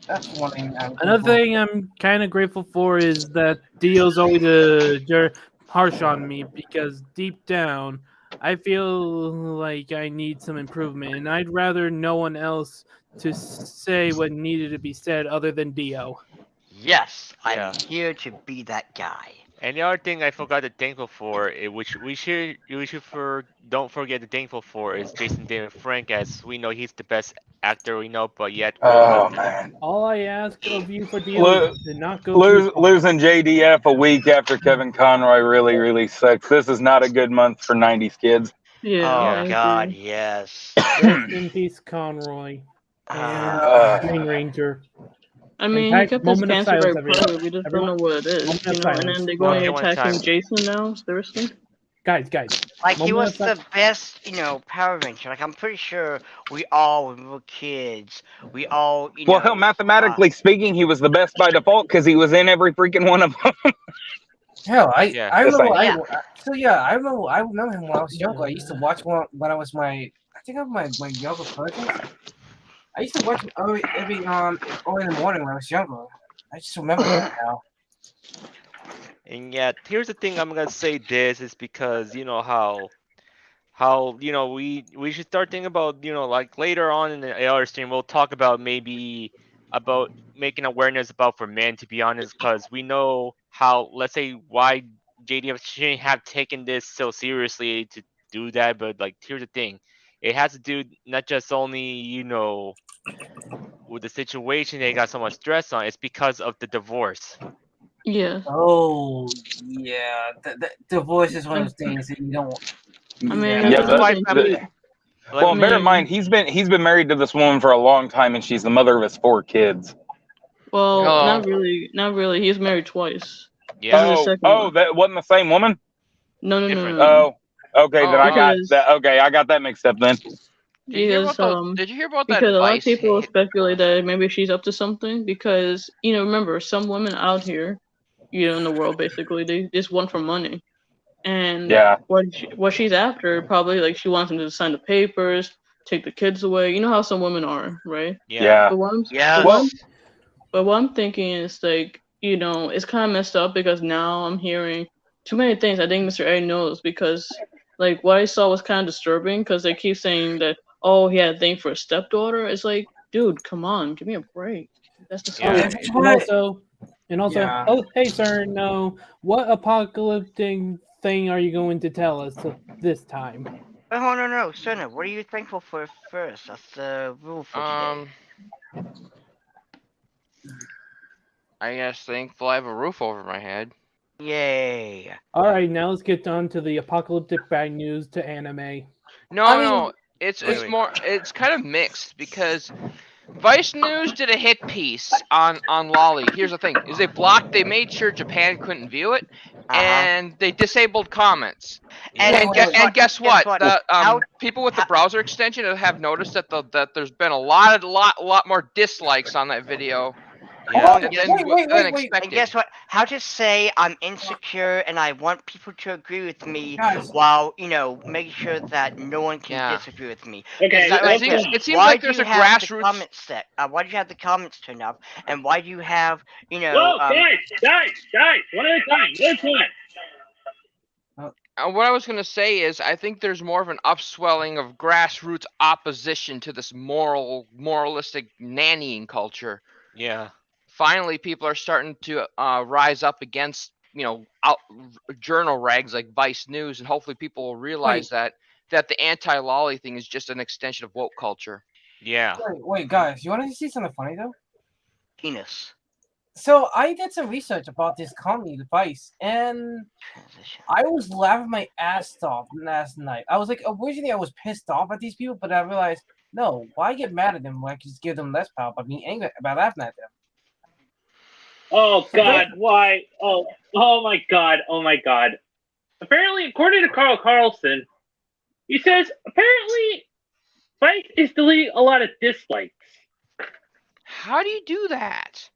that's one thing I'm Another grateful. thing I'm kind of grateful for is that Dio's always harsh on me because deep down I feel like I need some improvement, and I'd rather no one else to say what needed to be said other than Dio. Yes, Yeah. I'm here to be that guy. And the other thing I forgot to thankful for, which don't forget to thankful for, is Jason David Frank, as we know he's the best actor we know, but yet Oh man, All I ask of you for Dio is to not go too far. losing JDF a week after Kevin Conroy really sucks. This is not a good month for '90s kids. Yeah, Oh I God, agree. yes. Rest in peace, Conroy and Green Ranger. I In mean, he fact, kept his moment of cancer silence, very everyone. private. We just don't Everyone, know what it is, moment of And silence. then they're One going at one attacking time. Jason now. Seriously? Guys. Like he Moment was of silence. the best, Power Ranger. Like I'm pretty sure we all, when we were kids, we all, Well, hell, mathematically speaking, he was the best by default because he was in every freaking one of them. Hell, I Yeah. I Just remember saying. I remember him when I was younger. I used to watch one when I was I think of my younger cousins. I used to watch him early in the morning when I was younger. I just remember that now. And yet, here's the thing. I'm gonna say this is because you know how we should start thinking about like later on in the AR stream we'll talk about maybe about making awareness about for men, to be honest, because we know how, let's say, why JDF shouldn't have taken this so seriously to do that, but like here's the thing, it has to do not just only with the situation they got so much stress on, it's because of the divorce. Yeah. Oh yeah, the divorce is one of those things that you don't. I mean, Yeah. that's Yeah, This is another why thing I'm too. like, well, I bear in mind mean, he's been married to this woman for a long time, and she's the mother of his 4 kids. well, Oh. not really, not really. He's married twice. yeah. This is the second one. That wasn't the same woman. No. Different. Oh, okay, then I got Because that. Okay, I got that mixed up then. Did you hear because about the? Did you hear about that because a lot of Vice people hit? speculate that maybe she's up to something. Because remember, some women out here, in the world, basically, they just want for money. And Yeah. what she's after, probably, like, she wants him to sign the papers, take the kids away. You know how some women are, right? Yeah. But what I'm Yes. but what I'm thinking is, like, it's kind of messed up because now I'm hearing too many things. I think Mr. A knows because, like, what I saw was kind of disturbing because they keep saying that, oh, he had a thing for a stepdaughter. It's like, dude, come on, give me a break. That's Yeah. disgusting. And also, Yeah. oh, hey, sir, no, what apocalyptic thing are you going to tell us this time? Oh no, Sona, what are you thankful for first? That's the rule for today. I guess thankful I have a roof over my head. Yay. All right, now let's get on to the apocalyptic bad news to anime. No, it's Wait. more. It's kind of mixed because Vice News did a hit piece on Lolly. Here's the thing: is they made sure Japan couldn't view it, and they disabled comments. And Guess what? The How- people with the browser extension have noticed that there's been a lot more dislikes on that video Yeah. than And expected. guess what? How to say I'm insecure and I want people to agree with me Guys. while, making sure that no one can disagree with me. Okay, Is that let's right? It seems Why like do there's you a have the grassroots. comments set? Why do you have the comments turned up? And why do you have, Whoa, guys, one at a time. What I was going to say is, I think there's more of an upswelling of grassroots opposition to this moralistic nannying culture. Yeah. Finally, people are starting to rise up against journal rags like Vice News, and hopefully people will realize that the anti-lolly thing is just an extension of woke culture. Yeah. Wait, guys, you want to see something funny though? Penis. So I did some research about this comedy device, and Transition. I was laughing my ass off last night. I was like, originally I was pissed off at these people, but I realized, no, why get mad at them when I can just give them less power by being angry about laughing at them? Oh God, why? Oh my God, oh my God. Apparently, according to Carl Carlson, he says apparently Vice is deleting a lot of dislikes. How do you do that?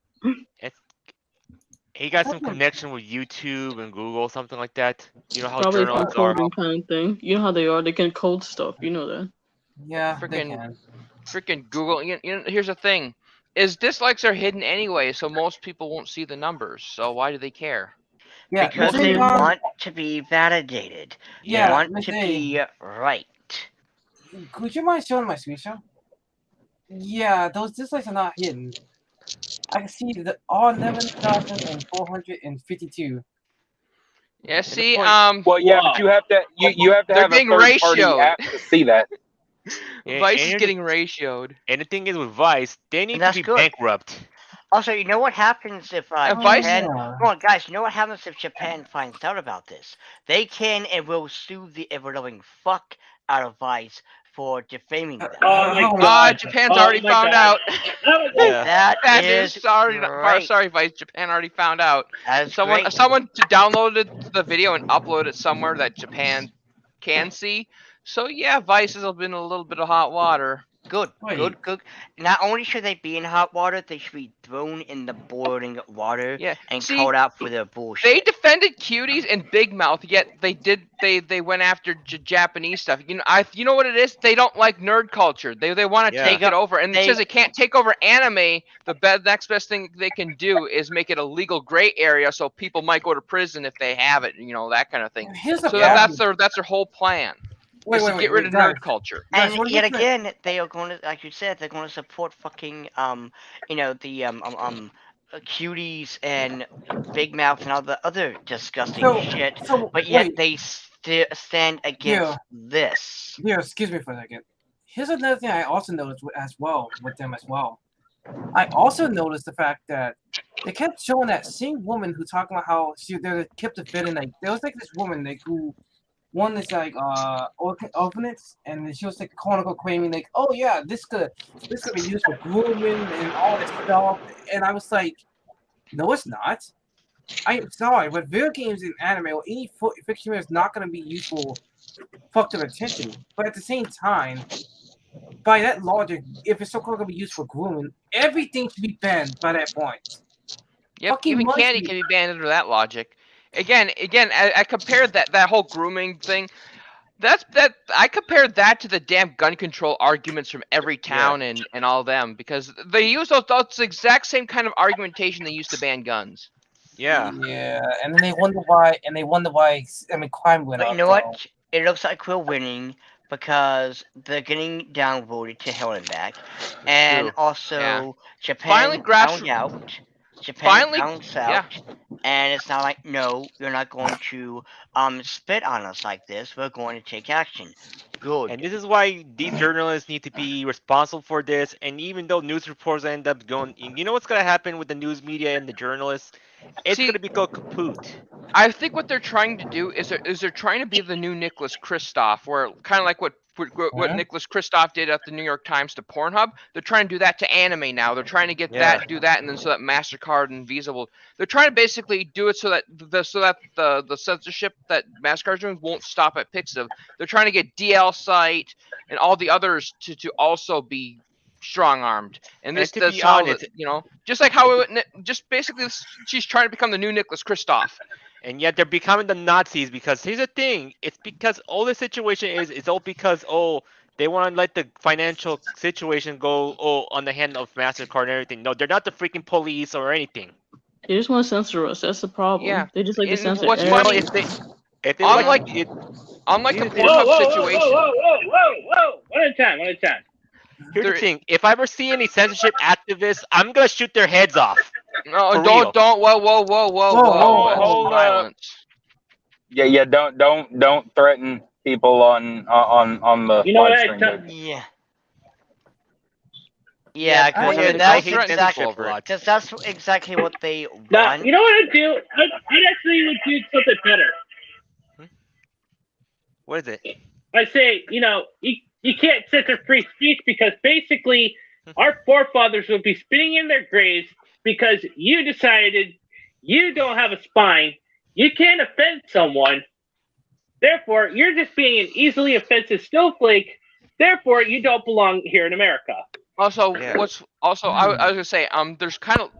He got some connection with YouTube and Google, something like that. You know how Probably some journalists are. coding kind of thing. You know how they are. They can code stuff. You know that. Yeah, they Freaking can. freaking Google. Here's the thing: is dislikes are hidden anyway, so most people won't see the numbers. So why do they care? Yeah, Because Miss they A, want to be validated. They Yeah, want Miss to A. be right. Could you mind showing my screenshot? Yeah, those dislikes are not hidden. I can see the all 11,452. Yeah. See, Well, yeah, but you have to you have to They're have a getting third party ratioed. app to see that. Vice is getting ratioed. And the thing is with Vice, they need to that's be good. bankrupt. Also, you know what happens if Vice- Japan? Come on, guys. You know what happens if Japan finds out about this? They can and will sue the ever-loving fuck out of Vice for defaming them. Oh my God! Japan's already my found God. out. Yeah. That Bad is news. Sorry, great. sorry, Vice. Japan already found out. That is Someone great. downloaded the video and uploaded it somewhere that Japan can see. So yeah, Vice has been in a little bit of hot water. Good, Wait. good. Not only should they be in hot water, they should be thrown in the boiling water Yeah. and See, called out for their bullshit. They defended cuties and Big Mouth, yet they went after Japanese stuff. You know what it is? They don't like nerd culture. They want to Yeah. take it over, and it says it can't take over anime. The next best thing they can do is make it a legal gray area, so people might go to prison if they have it. That kind of thing. Here's the So problem. that's their whole plan. Wait, is to get rid of guys. nerd culture. Guys, And what yet about the- again, they are going to, like you said, they're going to support fucking cuties and big mouth and all the other disgusting shit. But yet wait. they stand against this. Yeah, excuse me for a second. Here's another thing I also noticed as well with them as well. I also noticed the fact that they kept showing that same woman who talking about how they kept defending there was like this woman who won this orphanage, and she was like quote unquote claiming like, oh yeah, this could be used for grooming and all this stuff, and I was like, no, it's not. I am sorry, but video games and anime or any fiction is not going to be useful fuck their attention. But at the same time, by that logic, if it's so-called going to be used for grooming, everything should be banned by that point. Yep, Fucking even monkeys. candy can be banned under that logic. Again, I compared that whole grooming thing. I compared that to the damn gun control arguments from every town and all them, because they use those exact same kind of argumentation they used to ban guns. Yeah. Yeah, and then they wonder why. I mean, crime went But up. you know what? It looks like we're winning because they're getting downvoted to hell and back, and also Japan found out. Japan found out, and it's not like, no, you're not going to spit on us like this. We're going to take action. Good. And this is why these journalists need to be responsible for this. And even though news reports end up going, you know what's going to happen with the news media and the journalists? It's going to be called kaput. I think what they're trying to do is they're trying to be the new Nicholas Kristoff, where kind of like what Nicholas Kristoff did at the New York Times to Pornhub. They're trying to do that to anime now. They're trying to get do that, and then so that MasterCard and Visa will. They're trying to basically do it so that the censorship that MasterCard's doing won't stop at Pixiv. They're trying to get DL Site and all the others to also be strong-armed, and that's how honest, just like how just basically she's trying to become the new Nicholas Kristoff. And yet they're becoming the Nazis, because here's the thing, it's because all the situation is all because they want to let the financial situation go on the hand of MasterCard and everything. No, they're not the freaking police or anything. They just want to censor us. That's the problem. Yeah. They just like to censor what's everything. funny if they unlike the Pornhub situation. Whoa! One at a time. Here's the thing, if I ever see any censorship activists, I'm gonna shoot their heads off. No, For real. don't. Whoa. whoa, hold up. Violence. Yeah. Don't threaten people on the You know what live I stream. tell- dude. Yeah. Yeah, Yeah, because I that's hate exactly people over it. because that's exactly what they Now, want. you know what I'd do? I'd actually would do something better. What is it? I say, you can't censor free speech because basically our forefathers would be spinning in their graves because you decided you don't have a spine, you can't offend someone, therefore you're just being an easily offensive snowflake, therefore you don't belong here in America. Also, Yeah. I was gonna say, there's kind of,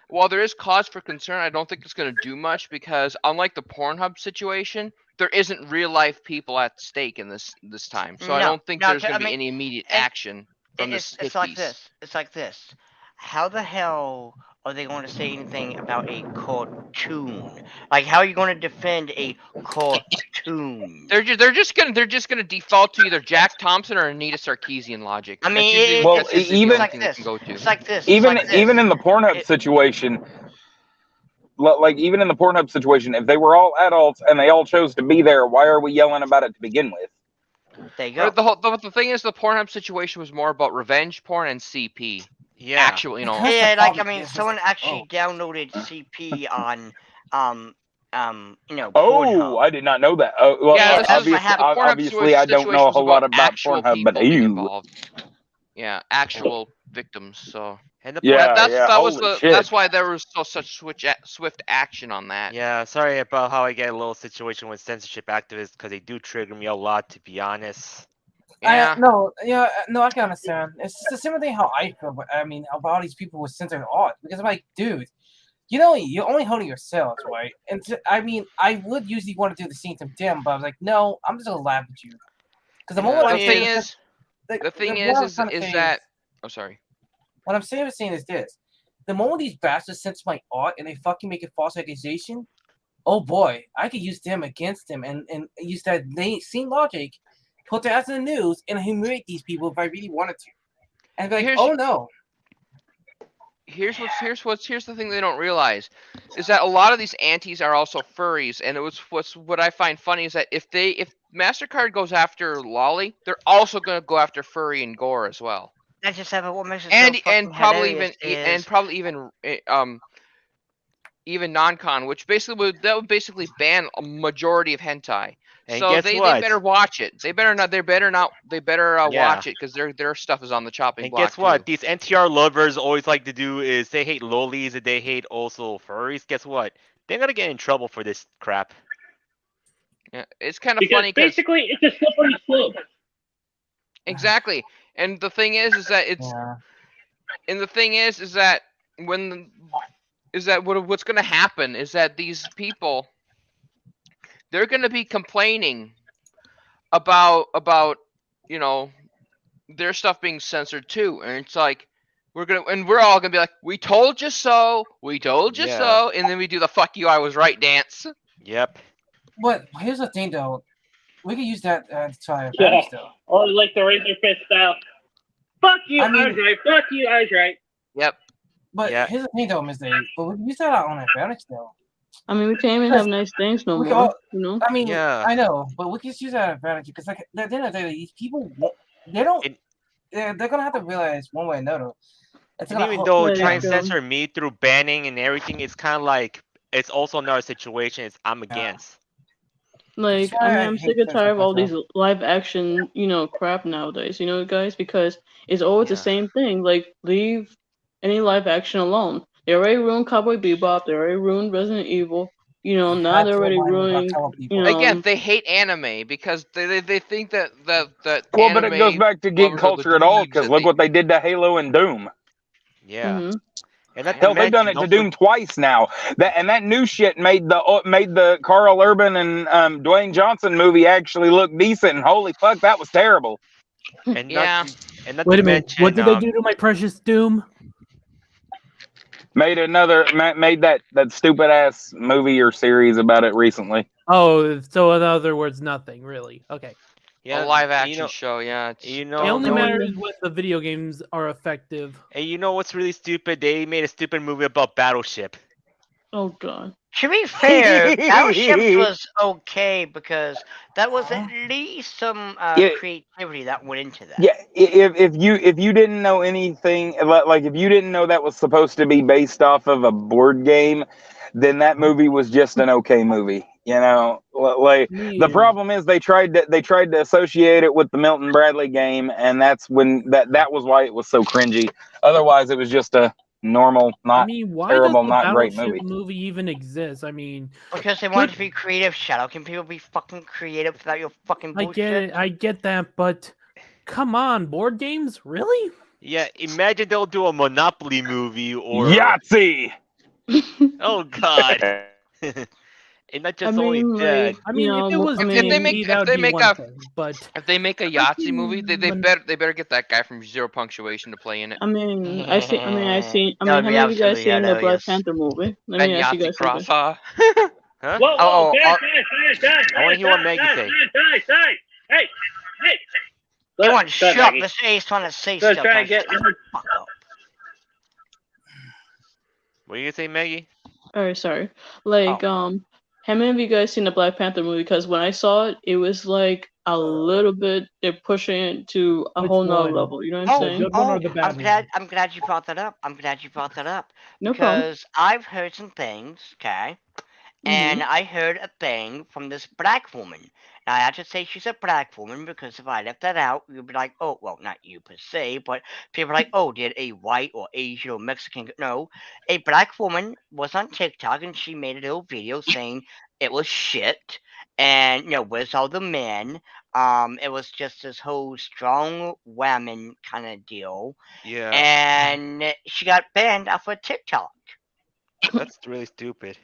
while there is cause for concern, I don't think it's gonna do much because unlike the Pornhub situation, there isn't real life people at stake in this time. So I No, don't think no, there's I gonna be mean, any immediate it- action from this hit It's like piece. this. It's like this. How the hell are they going to say anything about a cartoon? Like, how are you going to defend a cartoon? They're just gonna default to either Jack Thompson or Anita Sarkeesian logic. I mean, that's usually, Well, that's usually even- the it's only like thing they this. can go to. It's like this. It's Even like this. even in the Pornhub It- situation, like even in the Pornhub situation, if they were all adults and they all chose to be there, why are we yelling about it to begin with? There you go. But the thing is, the Pornhub situation was more about revenge porn and CP. Yeah. Actual, Because the Yeah, like I problem mean, is someone just- actually downloaded CP on Oh, Pornhub. I did not know that. Well, Yeah, Yeah, this that's is what happened. the Pornhub obviously, I don't know a situation whole was lot about about actual Pornhub, but people being ew. involved. Yeah, actual victims. So And the Yeah, that's shit. why there was such swift action on that. Yeah, sorry about how I get a little situation with censorship activists because they do trigger me a lot, to be honest. Yeah. No, I can understand. It's just the same thing how I feel. But I mean, about all these people with censored art because I'm like, dude, you're only holding yourselves, right? And I mean, I would usually want to do the same to them, but I was like, no, I'm just gonna laugh at you. Because the moment Well, I the say thing this- is, like, the thing what I'm is trying to say that. I'm sorry. what I'm saying is this: the moment these bastards censor my art and they fucking make a false accusation, oh boy, I could use them against them and use that same logic, put their ass in the news and humiliate these people if I really wanted to. And be like, Here's- oh no. Here's the thing they don't realize is that a lot of these antis are also furries, and what I find funny is that if MasterCard goes after Lolly, they're also gonna go after furry and gore as well. That's just what makes it And so fucking probably hilarious even non-con, which basically would basically ban a majority of hentai. And So guess they what? better watch it. They better Yeah. watch it because their stuff is on the chopping And block guess what? too. These NTR lovers always like to do is they hate lolis and they hate also furries. Guess what? They're gonna get in trouble for this crap. Yeah, it's kind of Because funny because basically it's a slippery slope. exactly. And the thing is that Yeah. and the thing is that what's going to happen is that these people, they're going to be complaining about their stuff being censored too, and it's like we're all gonna be like, we told you so, Yeah. so, and then we do the fuck you, I was right dance. Yep. But here's the thing, though. We could use that to our Yeah. advantage, though. Or like the Razor Fist style. Fuck you, I I mean- was right. Fuck you, I was right. Yep. But Yeah. here's the thing, though, Miss Dave. But we can use that on our advantage, though. I mean, we can't even have nice things no We more. all- You know. I mean, Yeah. I know, but we can use that advantage because, like, at the end of the day, these people, they don't. It- They're gonna have to realize one way or another. It's And gonna even though Let it trying to go. censor me through banning and everything, it's kind of like it's also another situation. It's I'm against. Like, That's I why mean, I I'm hate sick and tired of all these censorship live action, crap nowadays, guys, because it's always the Yeah. same thing. Like, leave any live action alone. They already ruined Cowboy Bebop. They already ruined Resident Evil. Now That's they're already what I'm ruining. telling people. Again, they hate anime because they think that Well, but it goes anime back to geek lovers are the culture at all, dweebs because that look they- what they did to Halo and Doom. Yeah. Mhm. And not to Hell, they've done mention, it to don't Doom twice now. That new shit made the Carl Urban and Dwayne Johnson movie actually look decent. And holy fuck, that was terrible. and Yeah. not Wait to a minute. mention, What did they do to my precious Doom? Made that stupid ass movie or series about it recently. Oh, so in other words, nothing really. Okay. Yeah, live action you know, show. Yeah, it's you It know, only no, matters when the video games are effective. and you know what's really stupid? They made a stupid movie about Battleship. oh god. To be fair, Battleships was okay because that was at least some Yeah, creativity that went into that. yeah. If you didn't know anything, like if you didn't know that was supposed to be based off of a board game, then that movie was just an okay movie. You know, like the Me, problem is they tried to associate it with the Milton Bradley game, and that's when that was why it was so cringy. Otherwise, it was just a normal, I not mean, why does terrible, the not great Battleship movie. movie even exist? I mean, Because they good. wanted to be creative. Shut up. Can people be fucking creative without your fucking I get bullshit? it. I get that, but come on, board games, really? Yeah, imagine they'll do a Monopoly movie or Yahtzee. oh god, and not I just only mean, that. like, I mean, if it was if D they and make D, that if would they be make one a thing. But if they make a Yahtzee movie, they freaking better get that guy from Zero Punctuation to play in it. I mean, I seen. I That mean, would how be many of you guys absolutely seen the Black hilarious. Panther movie? Let Ben me ask you Yahtzee guys something. Cross, huh? Huh? Whoa, Oh, I want to hear what Maggie say. Hey, hey. Everyone, Go ahead, shut up. Maggie. This Ace trying to say So stuff. try Now and get. shut the fuck up. What are you gonna say, Maggie? Alright, sorry. Like, Oh. how many of you guys seen the Black Panther movie? Because when I saw it, it was like a little bit they're pushing it to a which whole nother one? level. You know what I'm Oh, The saying? good one or the I'm bad one? glad you brought that up. I'm glad you brought that up No problem. because I've heard some things, okay? And I heard a thing from this black woman. Now, I have to say she's a black woman because if I left that out, you'd be like, oh, well, not you per se, but people are like, oh, did a white or Asian or Mexican. No, a black woman was on TikTok and she made a little video saying it was shit. And, where's all the men? It was just this whole strong woman kind of deal. Yeah, And she got banned off of TikTok. that's really stupid.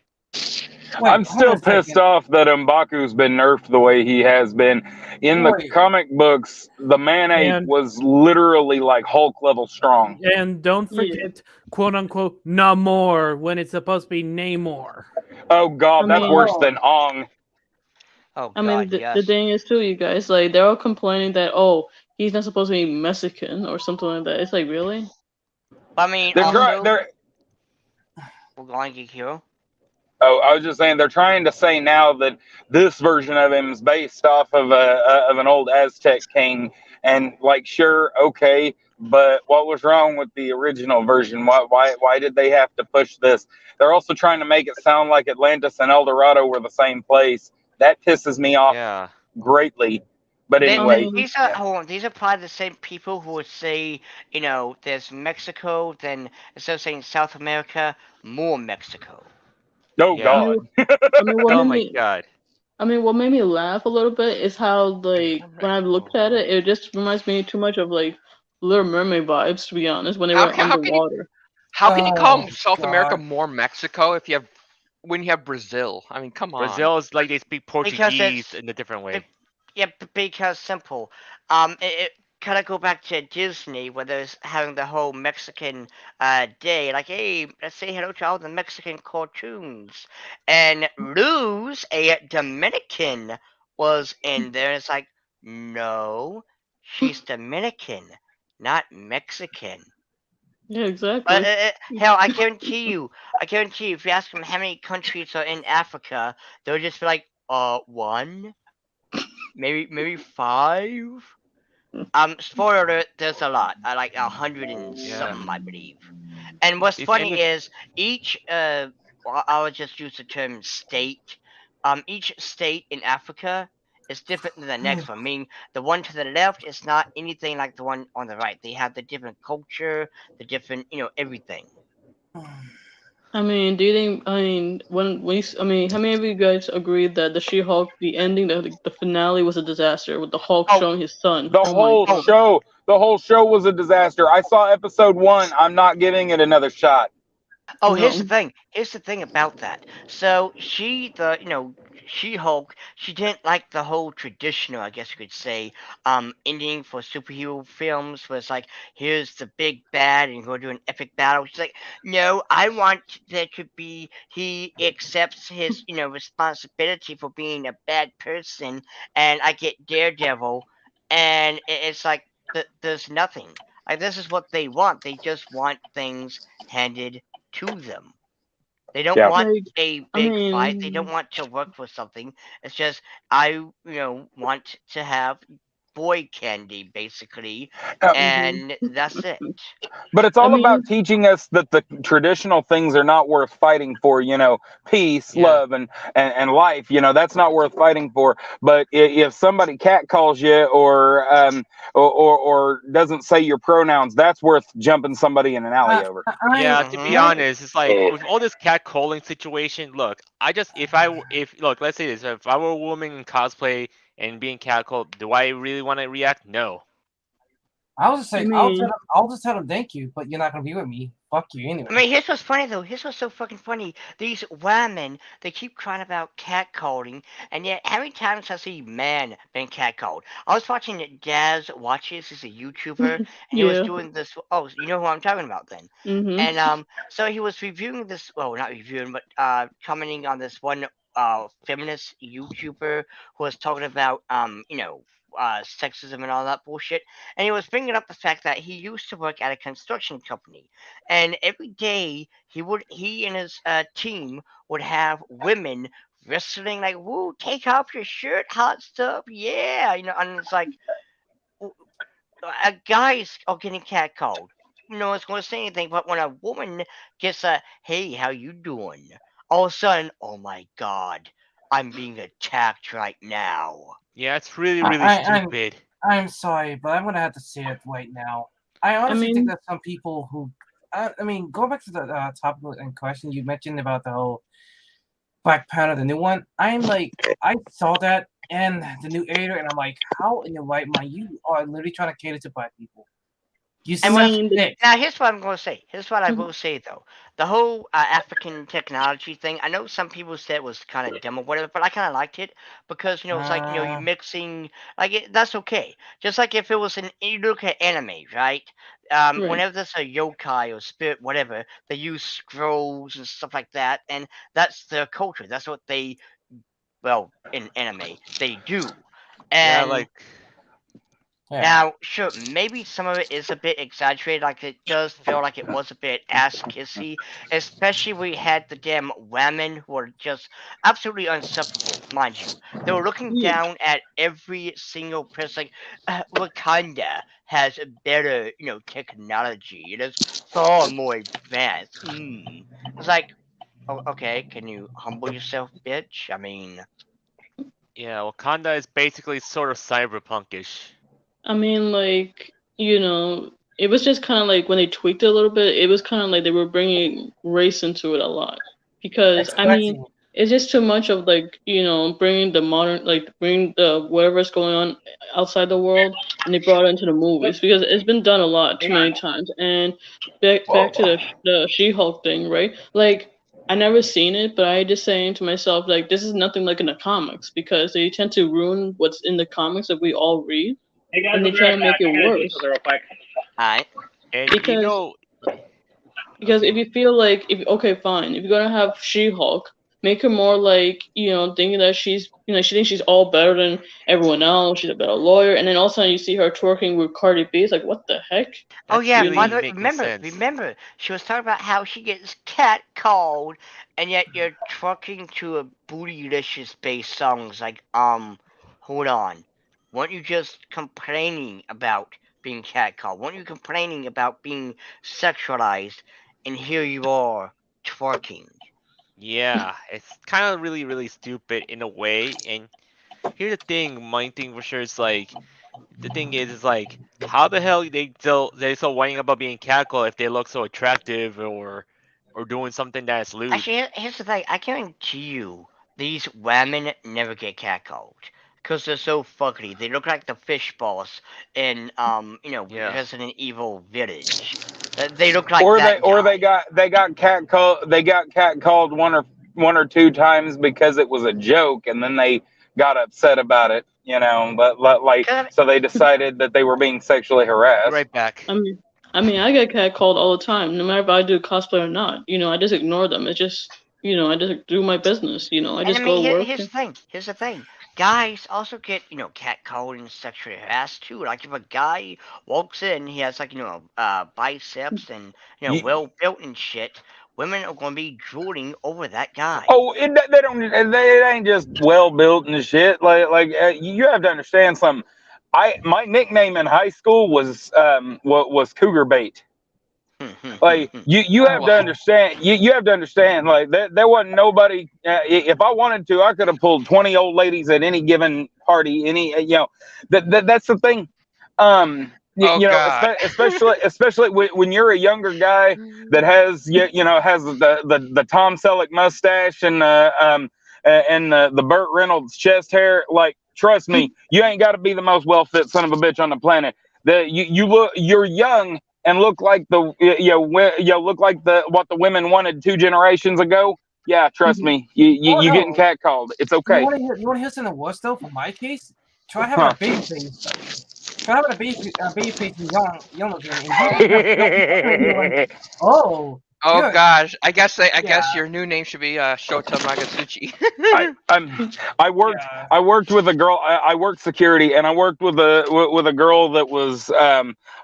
Wait, I'm hold on still a second. pissed off that M'Baku's been nerfed the way he has been. In the Wait. comic books, the man ape And- was literally like Hulk level strong. And don't Yeah. forget, quote unquote, Namor when it's supposed to be Namor. Oh god, I that's mean- worse than Ong. Oh, I mean, God, the yes. thing is too, you guys, like they're all complaining that he's not supposed to be Mexican or something like that. It's like really? I mean, They're also, trying. They're. we're going to Hero. Oh, I was just saying they're trying to say now that this version of him is based off of an old Aztec king, and like, sure, okay, but what was wrong with the original version? Why did they have to push this? They're also trying to make it sound like Atlantis and El Dorado were the same place. That pisses me off Yeah, greatly. But anyway, These are hold on, these are probably the same people who would say, there's Mexico, then instead of saying South America, more Mexico. oh yeah. god, I mean, what Oh made my me, god. I mean, what made me laugh a little bit is how like when I looked at it, it just reminds me too much of like Little Mermaid vibes, to be honest, when they How were can you underwater. call Oh, South America God. more Mexico when you have Brazil? I mean, come on. Brazil is like they speak Portuguese it's- in a different way. Yeah, because simple. It kind of go back to Disney where there's having the whole Mexican day, like, hey, let's say hello to all the Mexican cartoons, and Luz, a Dominican, was in there. And it's like, no, she's Dominican, not Mexican. Yeah, exactly. But hell, I guarantee you, if you ask them how many countries are in Africa, they'll just be like, one. Maybe 5. Spoiler alert, there's a lot. I like 100 and Yeah. something, I believe. And what's If funny any- is each I'll just use the term state. Each state in Africa is different than the next one. Meaning the one to the left is not anything like the one on the right. They have the different culture, the different, everything. I mean, do you think? I mean, I mean, how many of you guys agreed that the She-Hulk, the ending, the finale was a disaster with the Hulk Oh. showing his son? the Oh my whole God. show, the whole show was a disaster. I saw episode 1. I'm not giving it another shot. Oh, here's the No. thing. Here's the thing about that. So She-Hulk, she didn't like the whole traditional, I guess you could say, ending for superhero films where it's like, here's the big bad and go do an epic battle. She's like, no, I want there to be he accepts his, responsibility for being a bad person, and I get Daredevil and it's like there's nothing. Like this is what they want. They just want things handed to them. They don't Yeah. want Like, a I big fight. They don't mean, want to work for something. It's just I want to have boy candy basically, Uh, and that's it. But it's I all about mean, teaching us that the traditional things are not worth fighting for, peace, Yeah. love, and life. That's not worth fighting for. But if somebody catcalls you or doesn't say your pronouns, that's worth jumping somebody in an alley I, over. Yeah, I, to be Hmm. I, honest, it's like with all this catcalling situation. Look, I just if look, let's say this: if I were a woman in cosplay and being catcalled, do I really want to react? No. I'll just I say, mean, I'll just tell them thank you, but you're not gonna be with me. Fuck you anyway. I mean, here's what's funny though. Here's what's so fucking funny. These women, they keep crying about catcalling, and yet how many times has a man been catcalled? I was watching Daz Watches. He's a YouTuber, and he was yeah. doing this. Oh, you know who I'm talking about then? Mhm. And so he was reviewing this. Well, not reviewing, but commenting on this one feminist YouTuber who was talking about sexism and all that bullshit. And he was bringing up the fact that he used to work at a construction company, and every day he and his team would have women wrestling like, "Woo, take off your shirt, hot stuff, yeah," and it's like guys are getting catcalled. No one's going to say anything, but when a woman gets a "Hey, how you doing?" all of a sudden, oh my god, I'm being attacked right now. Yeah, it's really I, really I, I'm, stupid. I'm sorry, but I'm gonna have to say it right now. I I honestly think mean, that some people who, I mean, going back to the topic in question, you mentioned about the whole Black Panther, the new one. I saw that and the new editor, and I'm like, how in your right mind you are literally trying to cater to black people? You I And suck what's mean, dick. now here's what I'm going to say. Here's what I mhm, will say though. The whole African technology thing. I know some people said it was kind of dumb or whatever, but I kind of liked it because it's like you Uh, mixing that's okay. Just like if it was you look at anime, right? right. Whenever there's a yokai or spirit, whatever, they use scrolls and stuff like that, and that's their culture. That's what they in anime they do, Yeah, and like yeah. now, sure, maybe some of it is a bit exaggerated, like it does feel like it was a bit ass kissy, especially when we had the damn women who were just absolutely insufferable, mind you. They were looking Yeah. down at every single person. Wakanda has a better, technology. It is far more advanced. It's like, oh, okay, can you humble yourself, bitch? I mean, yeah, Wakanda is basically sort of cyberpunkish. I mean, like, it was just kind of like when they tweaked it a little bit, it was kind of like they were bringing race into it a lot. Because, I mean, Expecting. it's just too much of like, bringing the modern, like, bring the whatever's going on outside the world and they brought it into the movies because it's been done a lot too many times. And back to the She-Hulk thing, right? Like, I never seen it, but I just saying to myself, like, this is nothing like in the comics because they tend to ruin what's in the comics that we all read Hey guys, and I'll they be try right to make back. it I gotta do worse something real quick. alright. And because if okay. you feel like if okay fine if you're gonna have She-Hulk, make her more like thinking that she's she thinks she's all better than everyone else, she's a better lawyer, and then all of a sudden you see her twerking with Cardi B. It's like, what the heck? Oh That's yeah, by really the way, making remember, sense. remember, she was talking about how she gets catcalled, and yet you're trucking to a bootylicious based songs like hold on, weren't you just complaining about being catcalled? Weren't you complaining about being sexualized? And here you are twerking. Yeah, it's kind of really really stupid in a way. And here's the thing, my thing for sure is like the thing is like how the hell they still whining about being catcalled if they look so attractive or doing something that's lewd. Actually, here's the thing. I guarantee you, these women never get catcalled because they're so fuckly. They look like the fish boss in Yeah. Resident Evil Village. They look like Or they that or guy. they got catcalled one or two times because it was a joke, and then they got upset about it. But like, 'Cause so they decided that they were being sexually Be harassed. right back. I get catcalled all the time, no matter if I do cosplay or not. I just ignore them. It's just I just do my business. I And I just mean, go work. here's the thing. Here's the thing. guys also get, catcalled and sexually harassed too. Like if a guy walks in, he has like, biceps and, You, well built and shit, women are gonna be drooling over that guy. oh, they don't. They ain't just well built and shit. You have to understand something. My nickname in high school was Cougar Bait. Like you have Oh, to understand. You have to understand. Like there wasn't nobody. If I wanted to, I could have pulled 20 old ladies at any given party. That's the thing. Oh God. Especially when you're a younger guy that has has the Tom Selleck mustache and the Burt Reynolds chest hair. Like trust me, you ain't got to be the most well fit son of a bitch on the planet. You're young and look like look like what the women wanted 2 generations ago. Yeah, trust me, you getting no. catcalled. It's okay. You want to hear something worse though? For my case, try having Huh. a baby face. Try having a baby face and young looking, and people are like, oh. Oh Good. gosh. I guess Yeah. your new name should be Shota Magasuchi. I worked with a girl. I worked security, and I worked with a girl that was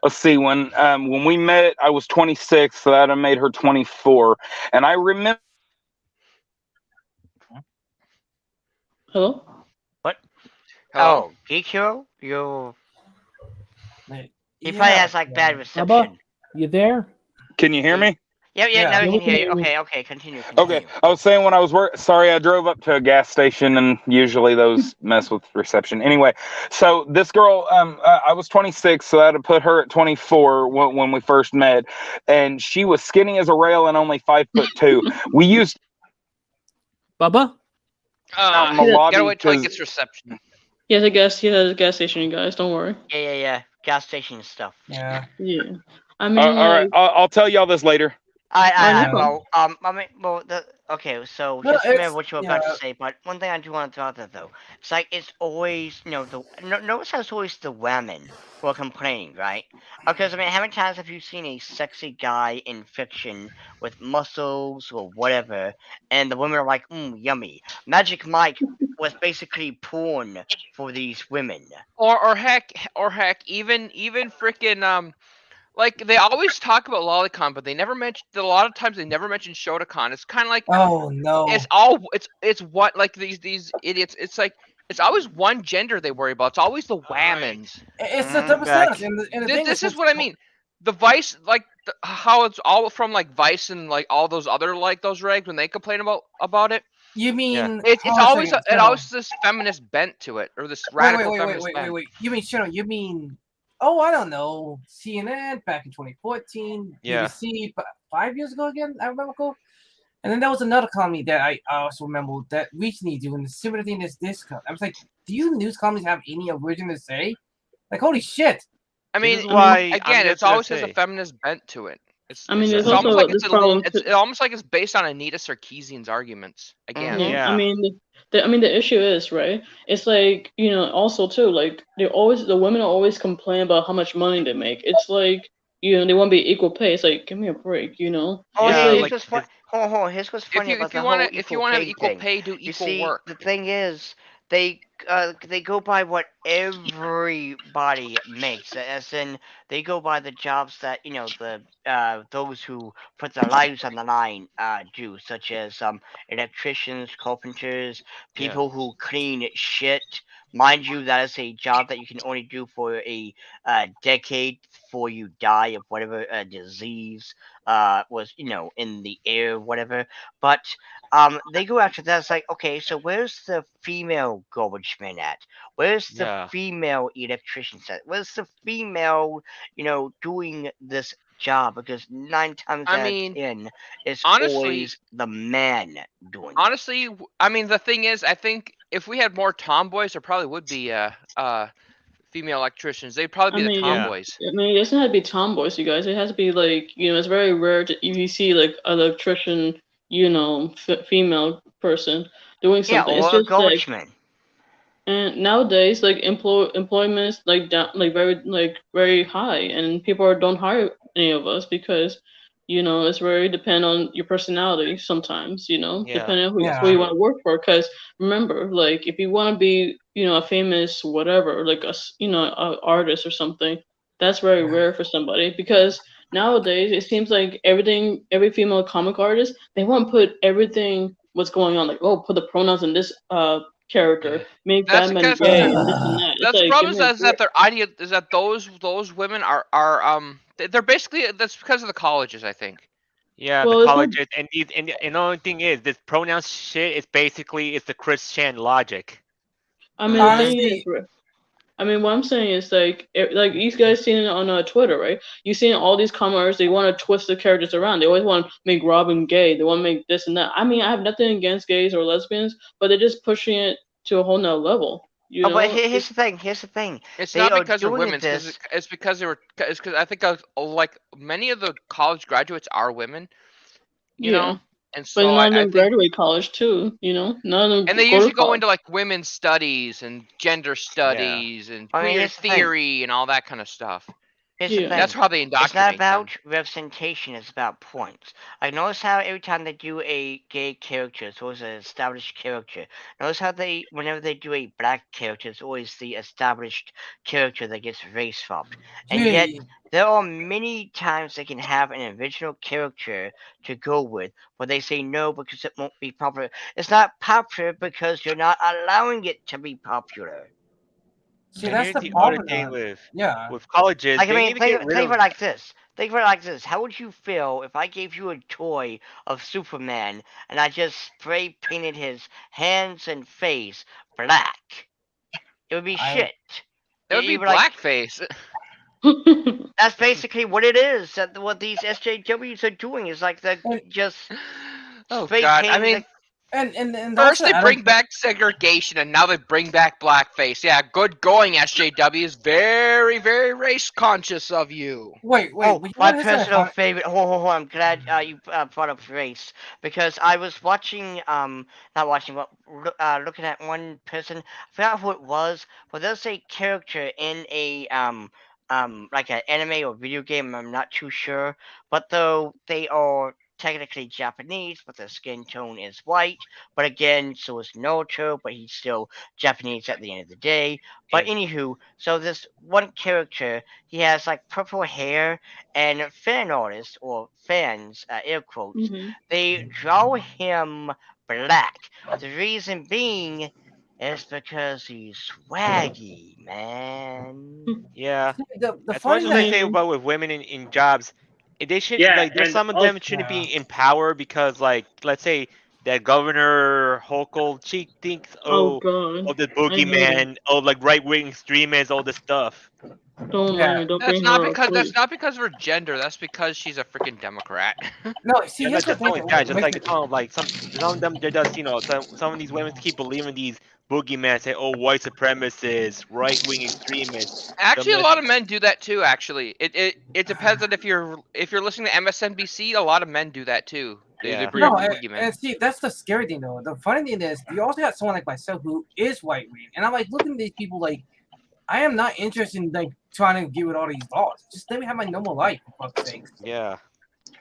let's see, when we met, I was 26, so that made her 24, and I remember. Hello? What? Hello? Oh, Geek Hero? He Yeah, probably has like bad Bubba, reception. you there? Can you hear me? Yeah, Yeah. now we Yeah, can we hear can you. hear you. Okay, continue. Okay, I was saying when I was sorry, I drove up to a gas station, and usually those mess with reception. Anyway, so this girl, I was 26, so that would put her at 24 when we first met, and she was skinny as a rail and only 5'2". We used Bubba? out in the You lobby gotta wait till he 'cause- gets reception. He has a gas station, you guys. Don't worry. Yeah. Gas station stuff. Yeah. Yeah. I mean, all right, I'll tell y'all this later. Okay, so No, just remember it's- what you were about yeah. to say, but one thing I do want to throw out there though, it's like it's always, notice how it's always the women who are complaining, right? Because I mean, how many times have you seen a sexy guy in fiction with muscles or whatever, and the women are like, yummy. Magic Mike was basically porn for these women. Or heck, even freaking like they always talk about Lolicon, but they never mention. A lot of times they never mention Shotokan. It's kind of like Oh no. it's what like these idiots. It's like it's always one gender they worry about. It's always the women's. It's the double standards, and the thing This is what I mean. The Vice, like how it's all from like Vice and like all those other like those regs when they complain about it. You mean It's hold on a always second, it always this feminist bent to it or this radical feminist bent. wait. You mean Shadow? You mean I don't know, CNN back in 2014, Yeah. BBC 5 years ago again. I remember. Cool. And then there was another comedy that I also remember that recently doing the similar thing as this. I was like, do you news comedies have any origin to say? Like, holy shit! I mean, This is why again, I'm it's just gonna always has a say- feminist bent to it. It's there's almost also like this problem. it's almost like it's based on Anita Sarkeesian's arguments. Again, Yeah. I mean, the issue is right. It's like also too like the women always complain about how much money they make. It's like they want to be equal pay. It's like give me a break. Oh, Yeah, here's like, what's funny. Hold on. Here's what's funny about the whole if you want to have equal thing. pay, do You equal see, work. the thing is, they go by what everybody makes. As in, they go by the jobs that those who put their lives on the line do, such as electricians, carpenters, people who clean shit. Mind you, that is a job that you can only do for a decade before you die of whatever disease was in the air, whatever. But they go after that. It's like, okay, so where's the female garbage man at? Where's the Yeah. female electrician at? Where's the female, doing this job? Because 9 times out of 10, it's honestly, always the man doing it. Honestly, I mean, the thing is, I think if we had more tomboys, there probably would be female electricians. They'd probably be the tomboys. I mean, it doesn't have to be tomboys, you guys. It has to be like it's very rare to if you see like an electrician, female person doing something. Yeah, It's or a just garbage like, man. and nowadays, like employment is like down, like very high, and people don't hire any of us because it's very depend on your personality sometimes. Depending on who you want to work for. Because remember, like if you want to be a famous whatever, like a artist or something. That's very rare for somebody because nowadays it seems like every female comic artist, they want to put everything what's going on, like, oh, put the pronouns in this character, make That's Batman because gay and this and that. It's that's the like problem is that their idea is that those women are they're basically that's because of the colleges, I think. Yeah, the well, it's not. colleges and the only thing is this pronoun shit is basically it's the Christian logic. I mean, the thing is, Honestly, I mean, what I'm saying is like you guys seen it on Twitter, right? You seen all these commenters. They want to twist the characters around. They always want to make Robin gay. They want to make this and that. I mean, I have nothing against gays or lesbians, but they're just pushing it to a whole nother level. You Oh, but know? here's the thing. Here's the thing. It's They not are because they're doing women. this. It's because they were. It's because I think like many of the college graduates are women. You Yeah, know, and but so none of I them think, graduate college too. None of and them they go usually to go college. into like women's studies and gender studies and I mean, queer here's the thing. theory and all that kind of stuff. Here's the Yeah. thing. That's how they It's not indoctrinate them. about representation, it's about points. Like, notice how every time they do a gay character, it's always an established character. Notice how whenever they do a black character, it's always the established character that gets race swapped. And yet, gee, there are many times they can have an original character to go with, but they say no because it won't be popular. It's not popular because you're not allowing it to be popular. see, And that's here's the the other problem. thing Yeah. with colleges, Like, I they mean, need to get rid think of of. it like this. Think of it like this. How would you feel if I gave you a toy of Superman and I just spray painted his hands and face black? It would be I shit. That would be You'd be like, blackface. that's basically what it is. What these SJWs are doing is like they're and just Oh spray God! I painting mean, the. and first also they I bring don't. back segregation, and now they bring back blackface. Yeah, good going, SJW. Is very, very race conscious of you. Wait, Oh, but you my know what's so personal funny? favorite. I'm glad you brought up race because I was watching, not watching, but looking at one person. I forgot who it was, but there's a character in a like an anime or video game. I'm not too sure, but though they are technically Japanese, but their skin tone is white. But again, so is Naruto, but he's still Japanese at the end of the day. But And anywho, so this one character, he has like purple hair, and fan artists or fans, air quotes, hmm they draw him black. The reason being is because he's swaggy, man. yeah, See, the as much funny as I I that say mean, about with women in jobs, they should Yeah, like there's and some of also, them shouldn't yeah. be in power because like let's say that Governor Hochul she thinks oh God, oh the I hate her. boogeyman oh like right wing extremists all this stuff. Don't mind Yeah. me. Don't bring her up, That's please. not because of her gender. That's because she's a freaking Democrat. No, see, Yeah, here's not the just thing only that that, just makes like me. like some of them they're just some of these women keep believing these boogeyman say oh white supremacists right wing extremists. The Actually, a mess lot of men do that too. Actually, it depends on if you're listening to MSNBC. A lot of men do that too. They yeah bring No, up the boogeyman. and see, that's the scary thing though. The funny thing is, you also got someone like myself who is white wing, and I'm like looking at these people like I am not interested in like trying to deal with all these laws. Just let me have my normal life, for fuck's sake. yeah.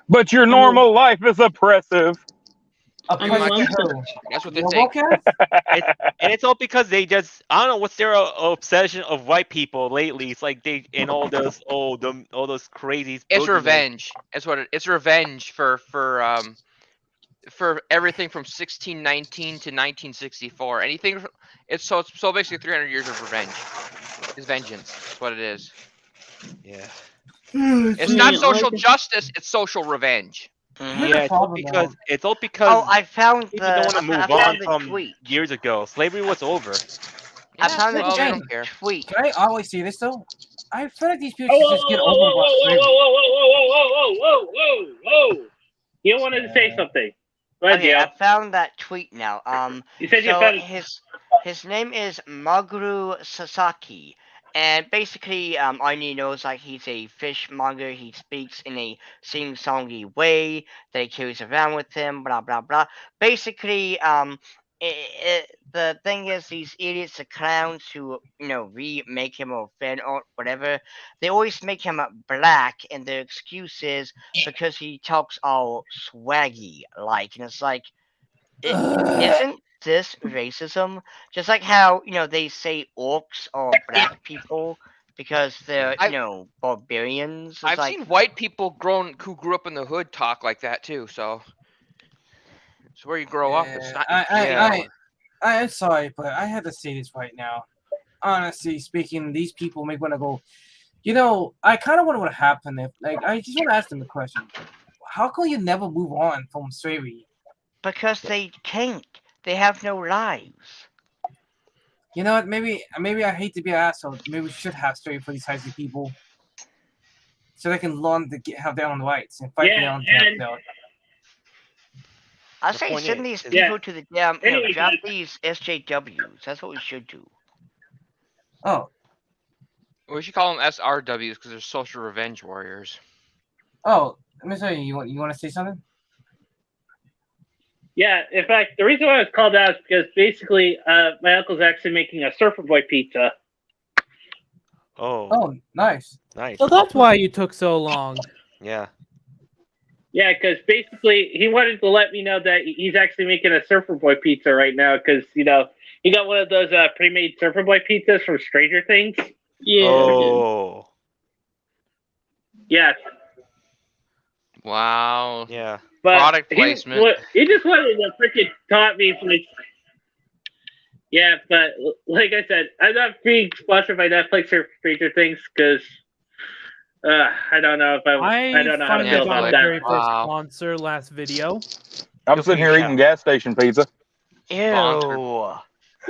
But your I mean, normal life is oppressive. A Pretty present what to I'm much. saying. who? That's what they think. RoboCat? It's and it's all because they just I don't know what's their obsession of white people lately. It's like they and all those all those crazy It's boogeymen. revenge. It's revenge for everything from 1619 to 1964. Anything. It's basically 300 years of revenge. Is vengeance. That's what it is. Yeah, I It's not mean, social justice. It's social revenge. Here's Hmm. the yeah. problem though. It's all Oh, because people don't want to I move on found the from tweet. years ago. Slavery was over. I Yeah. found the Well, they Hey, don't care. tweet. can I always say this though? I feel like these people oh, should whoa, just whoa, get whoa, over about whoa, whoa, slavery. whoa, whoa, whoa, whoa, whoa, whoa, whoa, whoa, whoa! You wanted to say something? Go ahead, Okay, Dio. I found that tweet now. You said you So found. his name is Maguru Sasaki, and basically, all you knows like he's a fishmonger. He speaks in a sing-songy way that he carries around with him. Blah blah blah. Basically, the thing is, these idiots, the clowns who remake him or fan art, whatever, they always make him black, and their excuse is because he talks all swaggy like, and it's like it Ugh. isn't cis racism, just like how they say orcs are black people because they're I barbarians. It's I've like seen white people who grew up in the hood talk like that too. So it's where you grow up. It's Yeah, not I, I, Yeah. I, I, I'm sorry, but I have to say this right now. Honestly speaking, these people make want to go. I kind of wonder what happened if, like, I just want to ask them a question. How come you never move on from slavery? because they can't. They have no lives. You know what? Maybe I hate to be an asshole. Maybe we should have slavery for these types of people, so they can learn to have their own rights and fight for their Yeah, own and their. I The say point send these is, yeah. people to the damn, Anyway, drop guys, these SJWs. That's what we should do. Oh, we should call them SRWs because they're social revenge warriors. oh. Let me tell you. You want to say something? yeah. In fact, the reason why I was called out is because basically, my uncle's actually making a Surfer Boy pizza. oh, Oh, nice. nice. So that's why you took so long. Yeah. Yeah, because basically he wanted to let me know that he's actually making a Surfer Boy pizza right now because he got one of those pre-made Surfer Boy pizzas from Stranger Things. Yeah. Oh. Yeah, Wow. Yeah. but Product placement. he just wanted to freaking taunt me for like. Yeah, but like I said, I'm not being sponsored by Netflix or Stranger Things because I don't know if I don't know how to finally feel got about my that. very first Wow. sponsor last video. I'm Good for sitting you, here Chow. eating gas station pizza. Sponsored. Ew.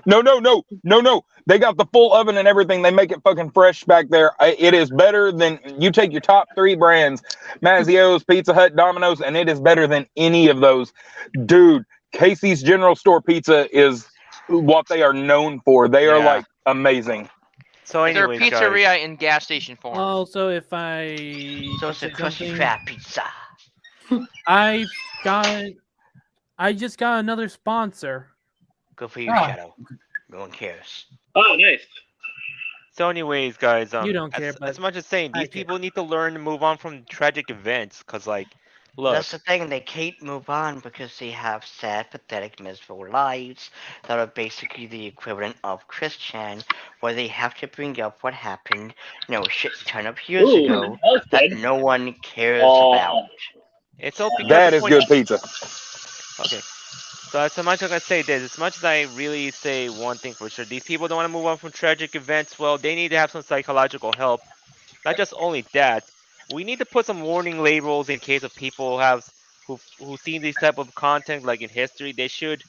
No. They got the full oven and everything. They make it fucking fresh back there. It is better than you take your top 3 brands, Mazzio's, Pizza Hut, Domino's, and it is better than any of those. Dude, Casey's General Store pizza is what they are known for. They are Yeah. like amazing. So They're a anyways, guys. pizzeria in gas station form. Also, if I So could it's a say crusty something, fat pizza. I just got another sponsor. Good for you, Ah. Shadow. No one cares. Oh, nice. So anyways, guys. You don't care, but as much as saying I these care. people need to learn to move on from tragic events, cause like, look, That's the thing. They can't move on because they have sad, pathetic, miserable lives that are basically the equivalent of Christian, where they have to bring up what happened, a shit ton of years Ooh, ago that was that good. no one cares about. it's all because That the is point. good pizza. Okay. So as much as I say this, as much as I really say one thing for sure, these people don't want to move on from tragic events. Well, they need to have some psychological help. Not just only that, we need to put some warning labels in case of people who seen these type of content like in history. They should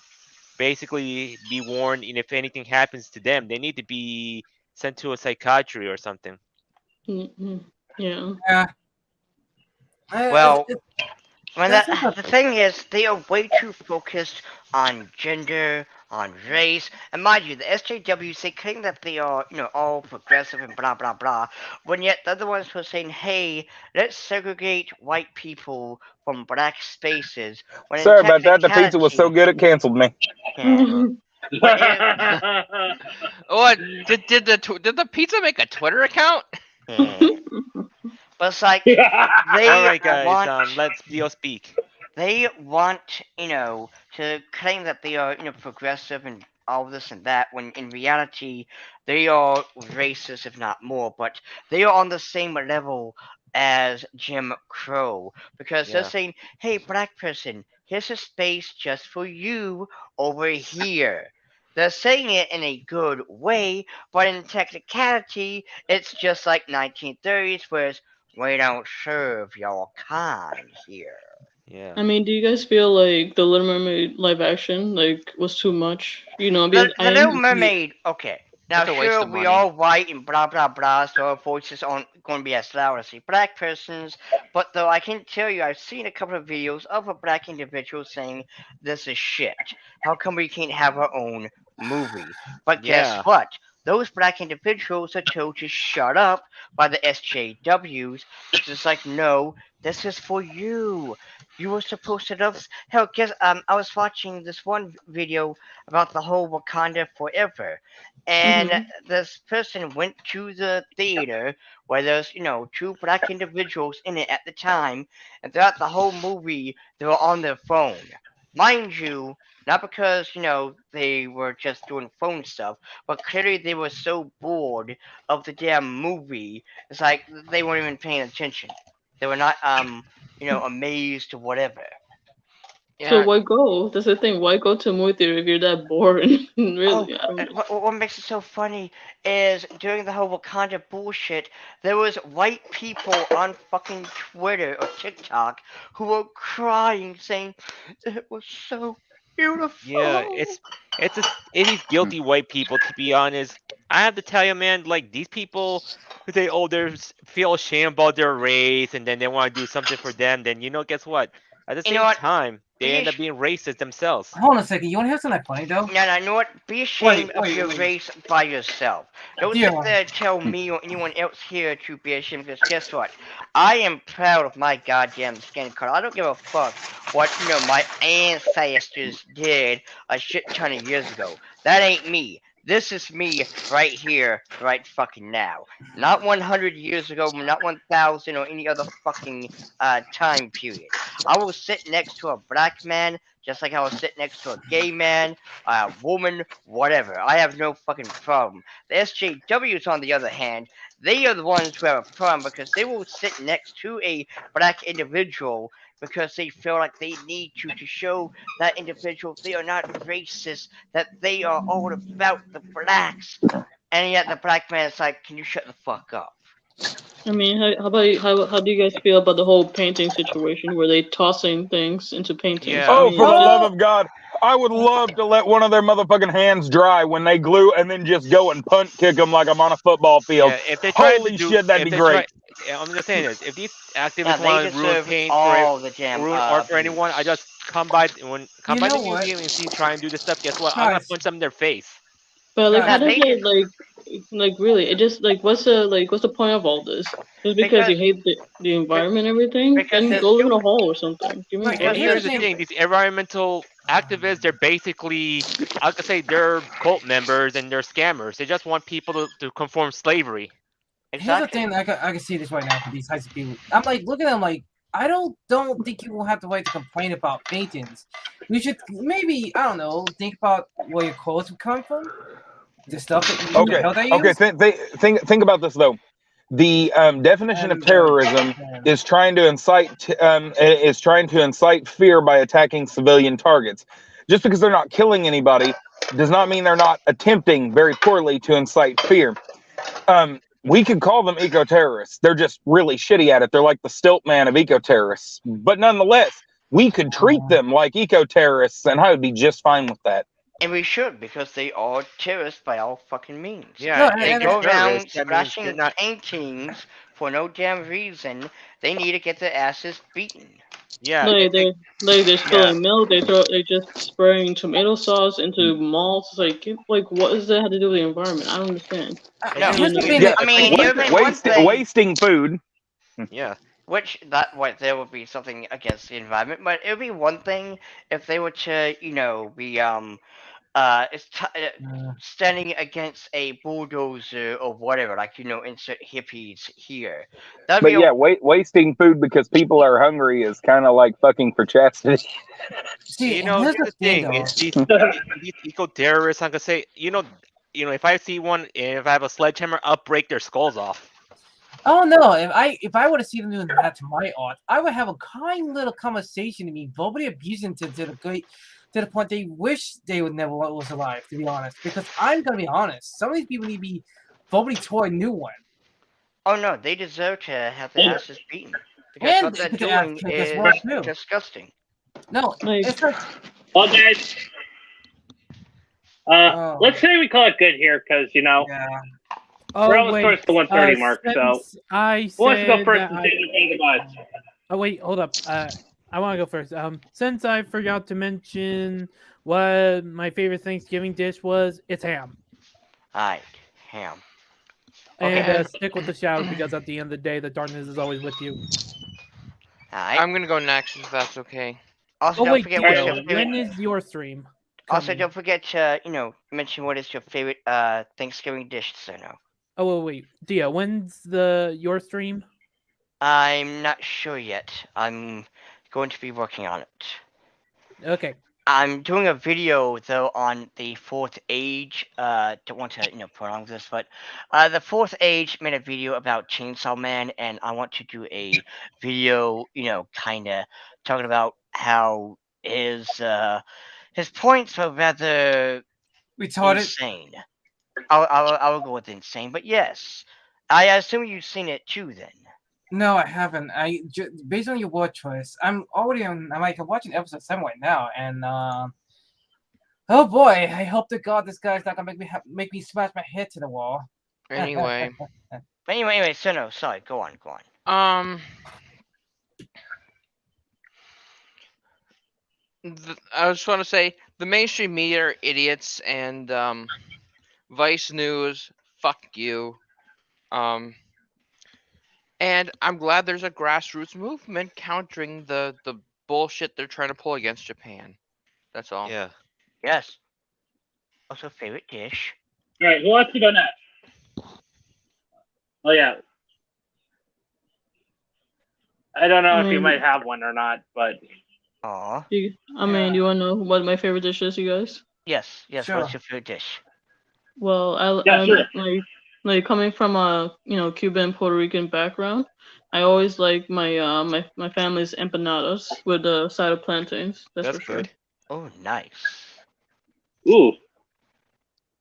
basically be warned, and if anything happens to them, they need to be sent to a psychiatry or something. Mhm. Yeah. Yeah. Well, That's the thing is, they are way too focused on gender, on race, and mind you, the SJWs, they claim that they are, all progressive and blah blah blah, when yet the other ones were saying, hey, let's segregate white people from black spaces, when in Sorry about that. The pizza was so technicality, good it canceled me. yeah, but What did the pizza make a Twitter account? yeah. But it's like, All they right, guys. want Let's Dio speak. they want, to claim that they are, progressive and all this and that, when in reality they are racist, if not more, but they are on the same level as Jim Crow because they're Yeah. saying, hey, black person, here's a space just for you over here. They're saying it in a good way, but in technicality, it's just like 1930s, whereas we don't serve your kind here. Yeah. I mean, do you guys feel like the Little Mermaid live action was too much? Because The Little Mermaid, okay. Now, It's a waste sure, of we money. all white and blah blah blah, so our voices aren't going to be as loud as the black person's. But though I can tell you, I've seen a couple of videos of a black individual saying, "This is shit. How come we can't have our own movie?" But guess Yeah. what? Those black individuals are told to shut up by the SJWs, which is like, no, this is for you. You were supposed to love. Hell, guess I was watching this one video about the whole Wakanda Forever, and this person went to the theater where there's two black individuals in it at the time, and throughout the whole movie they were on their phone. mind you, not because they were just doing phone stuff, but clearly they were so bored of the damn movie. It's like they weren't even paying attention. They were not amazed or whatever. So Yeah, why go? That's the thing. Why go to a movie theater if you're that bored? Oh, Really, I don't. what makes it so funny is during the whole Wakanda bullshit, there was white people on fucking Twitter or TikTok who were crying, saying it was so Yeah, beautiful. it's these guilty white people. To be honest, I have to tell you, man. Like these people who say, "Oh, feel ashamed about their race," and then they want to do something for them. Then guess what? At the You know same what? time, they Be end up being racist themselves. Hold on a second. You want to hear something funny though? No, no, you know what? Be Wait, ashamed of wait, your wait. race by yourself. Don't Dear sit there and tell me or anyone else here to be ashamed, because guess what? I am proud of my goddamn skin color. I don't give a fuck what, my ancestors did a shit ton of years ago. That ain't me. This is me right here, right fucking now. Not 100 years ago, not 1,000 or any other fucking time period. I will sit next to a black man just like I will sit next to a gay man, a woman, whatever. I have no fucking problem. The SJWs, on the other hand, they are the ones who have a problem because they will sit next to a black individual because they feel like they need to show that individual they are not racist, that they are all about the blacks. And yet the black man is like, can you shut the fuck up? I mean, how do you guys feel about the whole painting situation where they tossing things into paintings? I Yeah, Oh, mean, for the it's just love of God. I would love to let one of their motherfucking hands dry when they glue and then just go and punt kick them like I'm on a football field. yeah. If they're trying to Holy do, shit, that'd if be they try, great. yeah, I'm just saying this. If these Now activists they want to ruin deserve paint all the damn ruin art for anyone, I just abuse. come You by the know what, museum and see try and do this stuff. Guess what? I'm gonna guys? punch them in their face. but like, how Now Guys, does they it just like really? It just like what's the point of all this? Just because you because hate the environment and everything, because then they're go live in a stupid. hole or something. Give me a look, And break. here's the here's the thing. thing: these environmental activists, they're basically, I could say, they're cult members and they're scammers. They just want people to conform slavery. Here's the Exactly. thing. I can see this right now for these types of people. I'm like, look at them. Like, I don't think you will have the right to complain about paintings. We should maybe, I don't know, think about where your clothes would come from, the stuff that the Okay. hell they Okay. use, Think about this, though. The definition of and terrorism man. is trying to incite fear by attacking civilian targets. Just because they're not killing anybody does not mean they're not attempting very poorly to incite fear. We could call them eco-terrorists. They're just really shitty at it. They're like the stilt man of eco-terrorists. But nonetheless, we could treat them like eco-terrorists, and I would be just fine with that. And we should, because they are terrorists by all fucking means. Yeah, No, They if they're go around terrorists, that means they're splashing not. paintings for no damn reason. They need to get their asses beaten. Yeah, They're yeah. spilling milk. They just spraying tomato sauce into malls. It's like what does that have to do with the environment? I don't understand. And No, here's here's the the thing: thing Yeah, that I if mean, painting, it would be one thing, wasting food. yeah, which that what there would be something against the environment, but it would be one thing if they were to, be standing against a bulldozer or whatever, like insert hippies here. That'd be But yeah, wasting food because people are hungry is kind of like fucking for chastity. see, and here's here's the the thing thing: though. it's these eco terrorists. I could say, if I see one, if I have a sledgehammer, I'll break their skulls off. Oh no! If I were to see them doing that to my art, I would have a kind little conversation to me, verbally abusing to the great, to the point they wish they would never was alive. To be honest, because I'm gonna be honest, some of these people need to be verbally toward a new one, Oh no, they deserve to have their asses beaten because and what they they're get their ass doing kicked as is well too. disgusting. No, Like it's like Well, guys, oh let's say we call it good here because yeah. we're Oh almost wait, towards the 1:30 mark. So since I who wants to go said first that and I say anything about it? oh wait, hold up. I want to go first. Since I forgot to mention what my favorite Thanksgiving dish was, it's ham. Alright, ham. And Okay. and stick with the shadow because at the end of the day, the darkness is always with you. Alright. I'm gonna go next if that's okay. Also, Oh don't wait, forget what's your Dio, favorite. when is your stream Also, coming? don't forget to mention what is your favorite Thanksgiving dish, Sono. Oh wait, Dio, when's your stream? I'm not sure yet. I'm going to be working on it. Okay. I'm doing a video though on the fourth age. Don't want to prolong this, but the fourth age made a video about Chainsaw Man, and I want to do a video, kind of talking about how his points were rather Retarded. insane. I will go with insane, but yes, I assume you've seen it too. Then No, I haven't. Based on your word choice, I'm already on. I'm watching episode 7 right now, and oh boy, I hope to God this guy's not gonna make me smash my head to the wall. Anyway, but anyway, so no, sorry, go on. I just want to say the mainstream media are idiots, and Vice News, fuck you. And I'm glad there's a grassroots movement countering the bullshit they're trying to pull against Japan. That's all. Yeah. Yes. Also, favorite dish. All right, who wants to go next? Oh yeah. I don't know if you might have one or not, but. Aw. Do you want to know what my favorite dish is, you guys? Yes. Sure. What's your favorite dish? Well, sure. like coming from a Cuban Puerto Rican background, I always like my my family's empanadas with a side of plantains. That's for good. sure. Oh, nice. Ooh.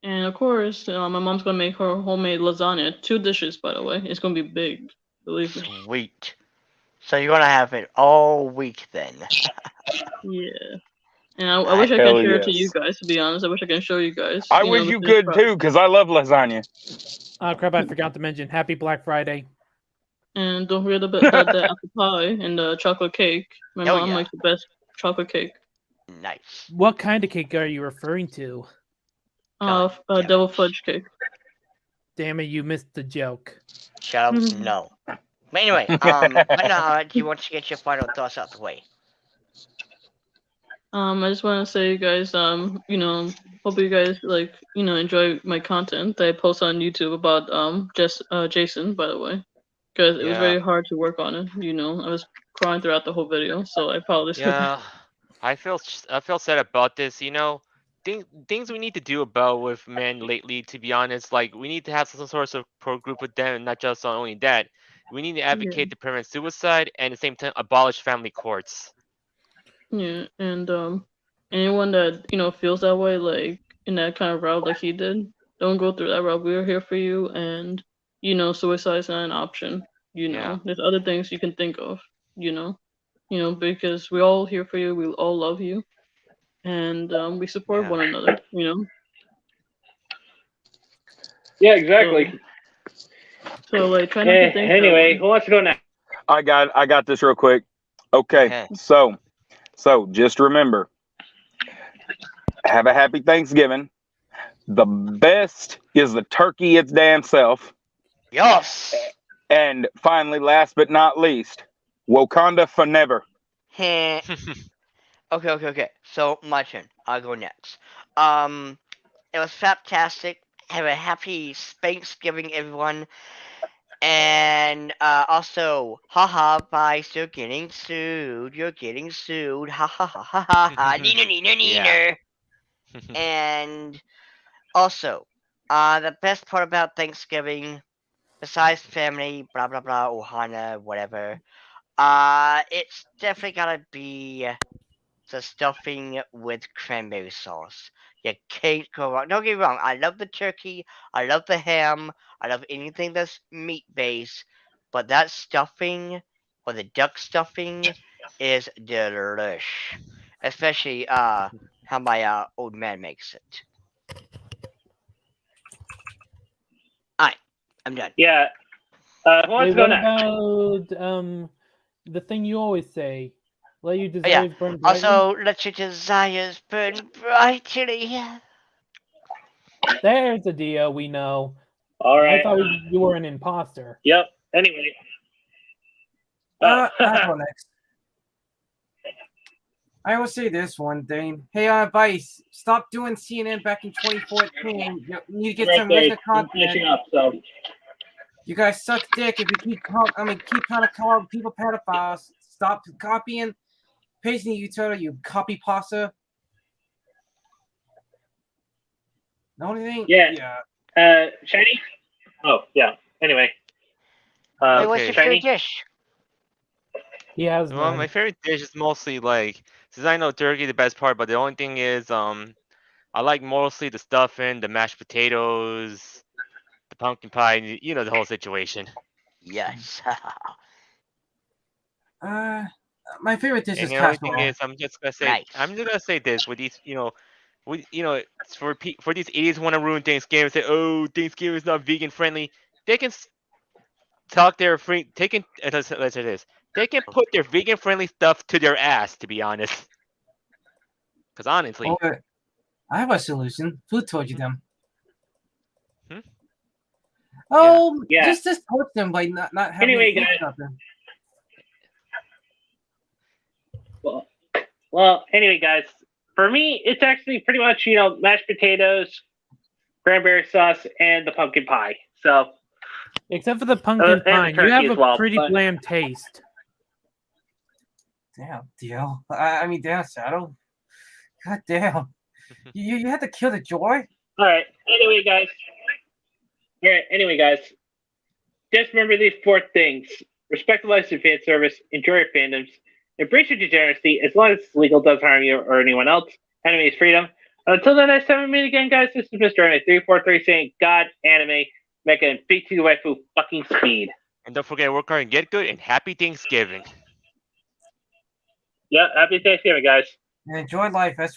And of course, my mom's gonna make her homemade lasagna. 2 dishes, by the way. It's gonna be big. Believe me. Sweet. So you're gonna have it all week then. Yeah. And I wish I Hell could share it to you yes. guys. To be honest, I wish I can show you guys. I know, wish the you finished could product. too, because I love lasagna. Oh crap! I forgot to mention. Happy Black Friday. And don't forget about the apple pie and the chocolate cake. My Hell mom yeah. makes the best chocolate cake. Nice. What kind of cake are you referring to? God damn it. Devil fudge cake. Damn it! You missed the joke. Shut up. No. But anyway, but now, do you want to get your final thoughts out the way? I just want to say, you guys, hope you guys enjoy my content that I post on YouTube about Jason, by the way, because it was Yeah. very hard to work on it. I was crying throughout the whole video, so I apologize. Yeah. I feel sad about this. Things we need to do about with men lately. To be honest, like we need to have some sort of pro group with them, and not just on only that. We need to advocate to prevent suicide and at the same time abolish family courts. Yeah, and anyone that feels that way, like in that kind of route, like he did, don't go through that route. We're here for you, and suicide is not an option. Yeah. There's other things you can think of. Because we're all here for you. We all love you, and we support Yeah. one another. Yeah, exactly. So like, try not to think. Anyway, who wants to go next? I got this real quick. Okay. So just remember, have a happy Thanksgiving. The best is the turkey its damn self. Yes. And finally, last but not least, Wakanda for never. Okay. So my turn. I'll go next. It was fantastic. Have a happy Thanksgiving, everyone. And also, haha, Vice, you're getting sued. You're getting sued. Ha ha ha ha ha ha. Neener. And also, the best part about Thanksgiving, besides family, blah blah blah, ohana, whatever, it's definitely gotta be the stuffing with cranberry sauce. You can't go wrong. Don't get me wrong. I love the turkey. I love the ham. I love anything that's meat based. But that stuffing, or the duck stuffing, is delish. Especially how my old man makes it. Alright, I'm done. Yeah. Who wants to go what next? about the thing you always say? Let your desires burn brightly. Also, let your desires burn brightly. There's a deal, we know. All right. I thought you were an imposter. Yep. Anyway. I'll go next. I will say this one thing. Hey, Vice, stop doing CNN back in 2014. You need to get some original content. Up, so. You guys suck dick if you keep trying to call people pedophiles. Stop copying pasting you turtle, you copy pasta. The only thing, Yeah. Shiny? Oh, yeah. Anyway. Wait, what's Okay. your Shiny? favorite dish? He has Well, none. my favorite dish is mostly like, since I know turkey the best part, but the only thing is I like mostly the stuffing, the mashed potatoes, the pumpkin pie, you know the whole situation. Yes. My favorite dish is And the only thing casserole. is, I'm just gonna say this with these, it's for these idiots who want to ruin Thanksgiving. Say, oh, Thanksgiving is not vegan friendly. They can talk their free. They can let's say this. They can put their vegan friendly stuff to their ass. To be honest, because honestly, Or I have a solution. Food torture them. Hmm? Oh, Yeah. just torture them by not having Anyway, to eat guys. something. Well, anyway, guys. For me, it's actually pretty much, mashed potatoes, cranberry sauce, and the pumpkin pie. So, Except for the pumpkin and the pie, you turkey have as a well. pretty But, bland taste. Damn, deal. I mean, damn, Shadow. God damn. You had to kill the joy? all right. Anyway, guys. Just remember these 4 things: respect the lives of fan service, enjoy your fandoms, embrace your degeneracy as long as it's legal, doesn't harm you or anyone else. Anime is freedom. Until the next time we meet again, guys, this is Mr. Anime 343 saying God, anime, mecha, and big to the waifu fucking speed. and don't forget, work hard and get good, and happy Thanksgiving. Yeah, happy Thanksgiving, guys. And enjoy life. That's